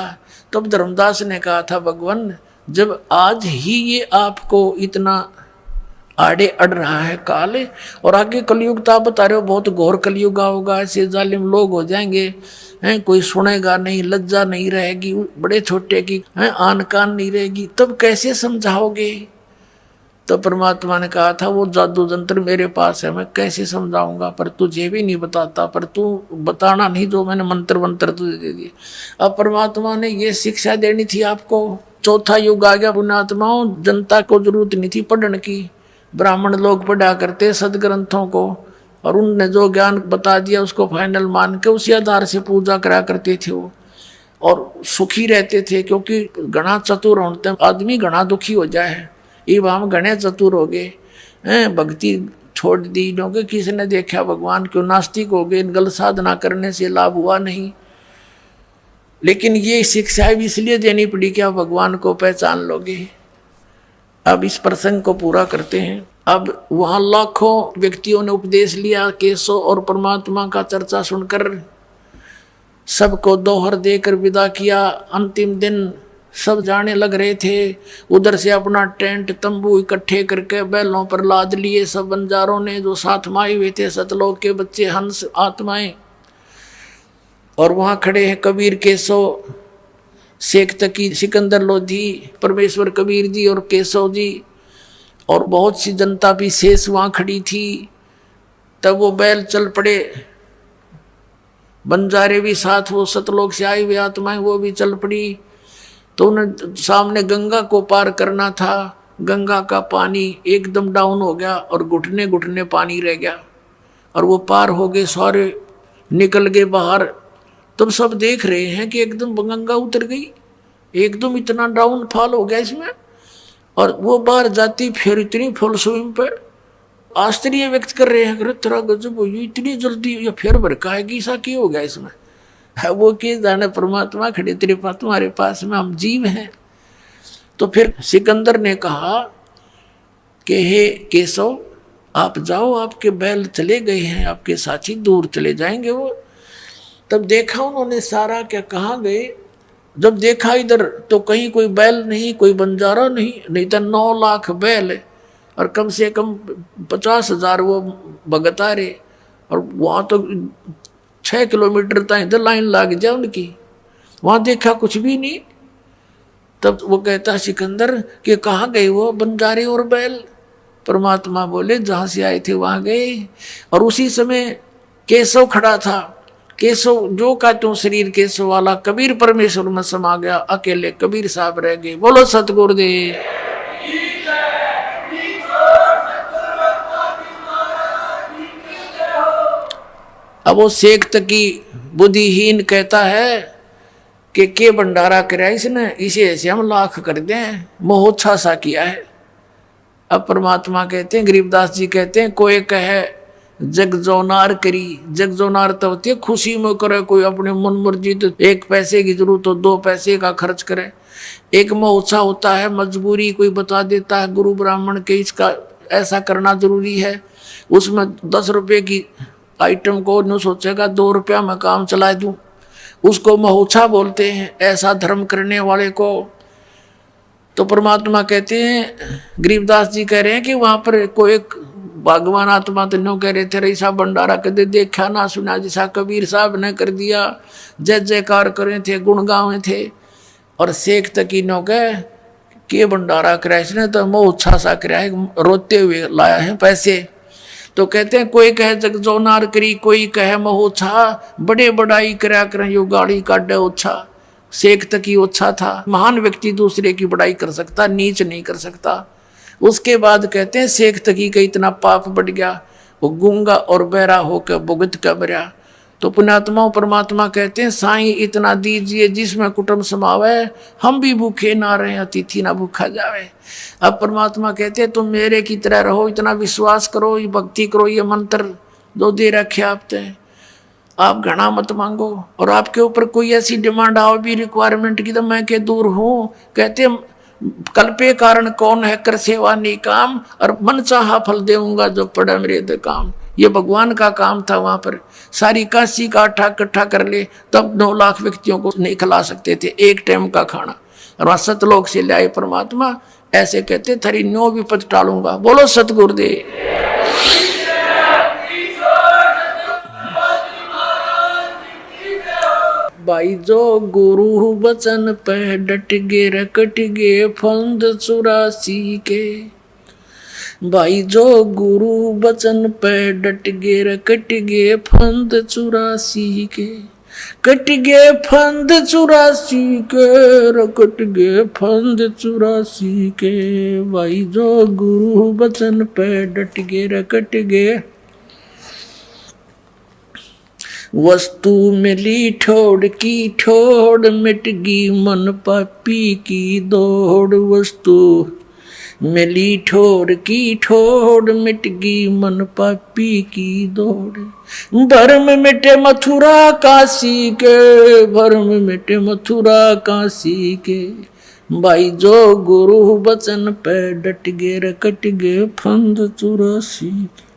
तब धर्मदास ने कहा था भगवान जब आज ही ये आपको इतना आड़े अड़ रहा है काल, और आगे कलयुग तो आप बता रहे हो बहुत घोर कलयुग होगा, ऐसे जालिम लोग हो जाएंगे हैं, कोई सुनेगा नहीं, लज्जा नहीं रहेगी, बड़े छोटे की हैं आन कान नहीं रहेगी, तब कैसे समझाओगे। तो परमात्मा ने कहा था वो जादू जंत्र मेरे पास है, मैं कैसे समझाऊंगा, पर तुझे भी नहीं बताता, पर तू बताना नहीं जो मैंने मंत्र मंत्र तुझे दे दिए। अब परमात्मा ने ये शिक्षा देनी थी आपको। चौथा युग आ गया पुण्यात्माओं, जनता को जरूरत नहीं थी पढ़ने की, ब्राह्मण लोग पढ़ा करते सदग्रंथों को, और उनने जो ज्ञान बता दिया उसको फाइनल मान के उसी आधार से पूजा करा करते थे वो, और सुखी रहते थे। क्योंकि घना चतुर होते आदमी घना दुखी हो जाए, ये हम घने चतुर हो गए हैं, भक्ति छोड़ दी क्योंकि किसी ने देखा भगवान क्यों, नास्तिक हो गए, गलत साधना करने से लाभ हुआ नहीं। लेकिन ये शिक्षा भी इसलिए देनी पड़ी कि आप भगवान को पहचान लोगे। अब इस प्रसंग को पूरा करते हैं। अब वहाँ लाखों व्यक्तियों ने उपदेश लिया, केशव और परमात्मा का चर्चा सुनकर सबको दोहर देकर विदा किया। अंतिम दिन सब जाने लग रहे थे, उधर से अपना टेंट तंबू इकट्ठे करके बैलों पर लाद लिए सब बंजारों ने, जो साथ में आए हुए थे सतलोक के बच्चे हंस आत्माएं। और वहाँ खड़े हैं कबीर केशव, शेख तकी, सिकंदर लोधी, परमेश्वर कबीर जी और केशव जी, और बहुत सी जनता भी शेष वहाँ खड़ी थी। तब वो बैल चल पड़े, बंजारे भी साथ, वो सतलोक से आई हुई आत्माएं वो भी चल पड़ी। तो उन्हें सामने गंगा को पार करना था, गंगा का पानी एकदम डाउन हो गया और घुटने घुटने पानी रह गया, और वो पार हो गए, सारे निकल गए बाहर। तुम सब देख रहे हैं कि एकदम गंगा उतर गई, एकदम इतना डाउन फॉल हो गया इसमें, और वो बाहर जाती फिर इतनी फुल स्विंग पे आश्चर्य व्यक्त कर रहे हैं, तेरा गजब हो इतनी जल्दी, या फिर भड़काएगी ऐसा क्यों हो गया इसमें। वो कि जाने परमात्मा खड़े तेरे पास, तुम्हारे पास में हम जीव हैं। तो फिर सिकंदर ने कहा कि हे केशव आप जाओ, आपके बैल चले गए हैं, आपके साथी दूर चले जाएंगे वो। तब देखा उन्होंने सारा, क्या कहाँ गए। जब देखा इधर तो कहीं कोई बैल नहीं, कोई बंजारा नहीं तो 9 लाख बैल और कम से कम 50,000 वो भगत आ रहे, और वहाँ तो 6 किलोमीटर तक इधर लाइन लग जाए उनकी, वहाँ देखा कुछ भी नहीं। तब वो कहता सिकंदर कि कहाँ गए वो बंजारे और बैल। परमात्मा बोले जहाँ से आए थे वहाँ गए। और उसी समय केशव खड़ा था, केशव जो का त्यों शरीर केशव वाला, कबीर परमेश्वर में समा गया, अकेले कबीर साहब रह गए। बोलो सतगुरुदेव। अब वो शेख तकी बुद्धिहीन कहता है कि के भंडारा कराया इसने, इसे ऐसे हम लाख कर दें, मोहोच्छा सा किया है। अब परमात्मा कहते हैं, गरीबदास जी कहते हैं, कोई कहे जग जोनार करी, जग जोनार तो होती है खुशी में करे, कोई अपने मन मर्जी, तो 1 पैसे की जरूरत हो 2 पैसे का खर्च करे। एक मोहोच्छा होता है मजबूरी, कोई बता देता है गुरु ब्राह्मण के इसका ऐसा करना जरूरी है, उसमें 10 रुपये की आइटम को न सोचेगा 2 रुपया में काम चला दूं, उसको महोत्सा बोलते हैं ऐसा धर्म करने वाले को। तो परमात्मा कहते हैं, गरीबदास जी कह रहे हैं कि वहां पर कोई एक भगवान आत्मा तो नो कह रहे थे, ऐसा भंडारा कदे देखा ना सुना जैसा कबीर साहब ने कर दिया, जय जयकार करे थे, गुण गावे थे। और शेख तकीनों के भंडारा कराया इसने तो मोह उत्साह सा कराया, रोते हुए लाया है पैसे। तो कहते हैं कोई कहे जग जोनार करी, कोई कहे मोह उत्साह, बड़े बड़ाई करा करें यो गाड़ी काटे उत्साह। शेख तकी ओछा था, महान व्यक्ति दूसरे की बड़ाई कर सकता, नीच नहीं कर सकता। उसके बाद कहते हैं शेख तकी का इतना पाप बढ़ गया, वो गूंगा और बहरा होकर भुगत कर मरा। तो पुण्यात्मा परमात्मा कहते हैं साईं इतना दीजिए जिसमें कुटुंब समावे, हम भी भूखे ना रहे अतिथि ना भूखा जावे। अब परमात्मा कहते हैं तुम मेरे की तरह रहो, इतना विश्वास करो, ये भक्ति करो, ये मंत्र जो दे रखे आपने, आप घना मत मांगो। और आपके ऊपर कोई ऐसी डिमांड आओ भी रिक्वायरमेंट की तो मैं के दूर हूँ। कहते कल्पे कारण कौन है कर सेवा नहीं काम, और मन चाहा फल देऊंगा जो पड़ा मेरे दे काम। ये भगवान का काम था। वहां पर सारी काशी का आटा इकट्ठा कर ले तब 9 लाख व्यक्तियों को नहीं खिला सकते थे एक टाइम का खाना, और वहां सतलोक से लाए परमात्मा। ऐसे कहते थरी 9 विपद टालूंगा। बोलो सतगुरुदेव। भाई जो गुरु बचन पे डट गे रकट गे फंद 84 के। भाई जो गुरु बचन पे डट गे रकट गे फंद 84 के। कट गे फंद 84 के, रकट गे फंद 84 के। भाई जो गुरु बचन पे डट गे रकट गे। वस्तु मिली ठोड़ की ठोड़, मिट गई मन पापी की दौड़। वस्तु मिली ठोड़ की ठोड़, मिट गई मन पापी की दौड़। भरम मिटे मथुरा काशी के, भरम मिटे मथुरा काशी के। भाई जो गुरु बचन पे डट गे रकट गे फंद 84 के।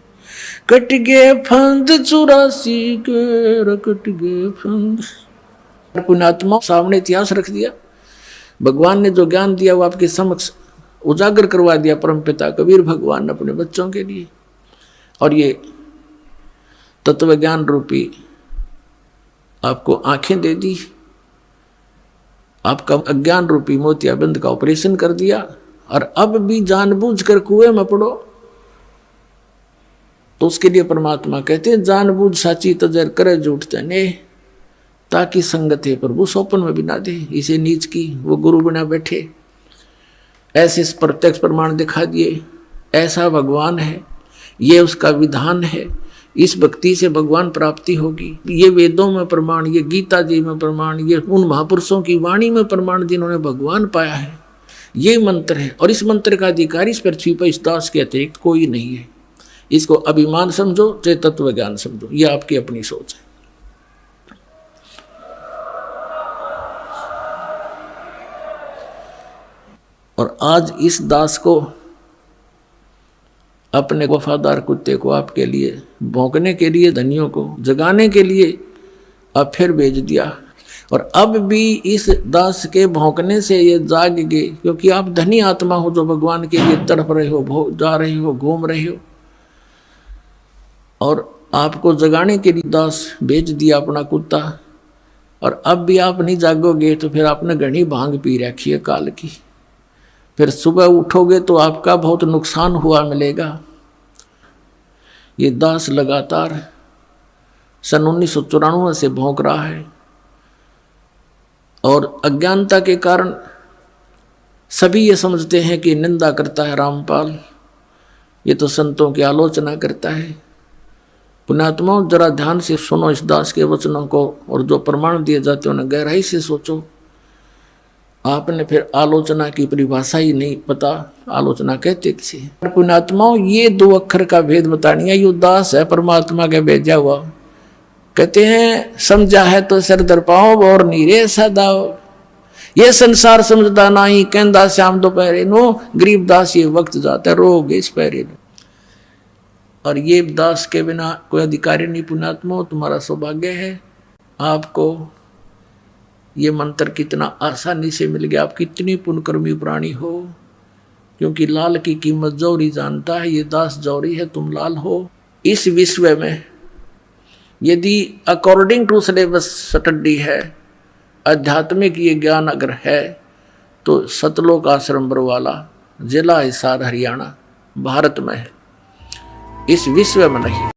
कट गए फंद 84 के, रकट गए फंद। पुण्यात्मा सामने इतिहास रख दिया। भगवान ने जो ज्ञान दिया वो आपके समक्ष उजागर करवा दिया परमपिता कबीर भगवान ने अपने बच्चों के लिए। और ये तत्व ज्ञान रूपी आपको आंखें दे दी, आपका अज्ञान रूपी मोतियाबिंद का ऑपरेशन कर दिया। और अब भी जानबूझकर कुएं में पड़ो तो उसके लिए परमात्मा कहते हैं जानबूझ साची तजर करे झूठ तने, ताकि संगत है प्रभु सोपन में भी ना दे। इसे नीच की वो गुरु बना बैठे। ऐसे प्रत्यक्ष प्रमाण दिखा दिए, ऐसा भगवान है, ये उसका विधान है, इस भक्ति से भगवान प्राप्ति होगी। ये वेदों में प्रमाण, ये गीता जी में प्रमाण, ये उन महापुरुषों की वाणी में प्रमाण जिन्होंने भगवान पाया है। ये मंत्र है और इस मंत्र का अधिकारी इस पृथ्वी पर इस दास के अतिरिक्त कोई नहीं है। इसको अभिमान समझो चाहे तत्व ज्ञान समझो, यह आपकी अपनी सोच है। और आज इस दास को, अपने वफादार कुत्ते को आपके लिए भौंकने के लिए, धनियों को जगाने के लिए अब फिर भेज दिया। और अब भी इस दास के भौंकने से ये जाग गए, क्योंकि आप धनी आत्मा हो जो भगवान के लिए तड़प रहे हो, जा रहे हो, घूम रहे हो। और आपको जगाने के लिए दास भेज दिया अपना कुत्ता। और अब भी आप नहीं जागोगे तो फिर आपने घनी भांग पी रखी है काल की। फिर सुबह उठोगे तो आपका बहुत नुकसान हुआ मिलेगा। ये दास लगातार सन 1994 से भौंक रहा है। और अज्ञानता के कारण सभी ये समझते हैं कि निंदा करता है रामपाल, ये तो संतों की आलोचना करता है। पुण्यात्मा जरा ध्यान से सुनो इस दास के वचनों को, और जो प्रमाण दिए जाते हैं उन्हें गहराई से सोचो। आपने फिर आलोचना की परिभाषा ही नहीं पता, आलोचना कहते किसे। पुण्यात्माओं ये 2 अक्षर का भेद बतानी है। ये दास है परमात्मा के भेजा हुआ। कहते हैं समझा है तो सर दर पाओ और नीरे सदाओ, ये संसार समझदा नहीं कहंदा श्याम दोपहरे नो। गरीब दास ये वक्त जाता है रोग इस पैरे नो। और ये दास के बिना कोई अधिकारी नहीं पुण्यात्मा, तुम्हारा सौभाग्य है। आपको ये मंत्र कितना आसानी से मिल गया, आप कितनी पुण्यकर्मी प्राणी हो, क्योंकि लाल की कीमत जौहरी जानता है, ये दास जौहरी है, तुम लाल हो। इस विश्व में यदि अकॉर्डिंग टू सिलेबस स्टडी है, आध्यात्मिक ये ज्ञान अगर है, तो सतलोक आश्रम बरवाला, जिला हिसार हरियाणा, भारत में है, इस विश्व में नहीं।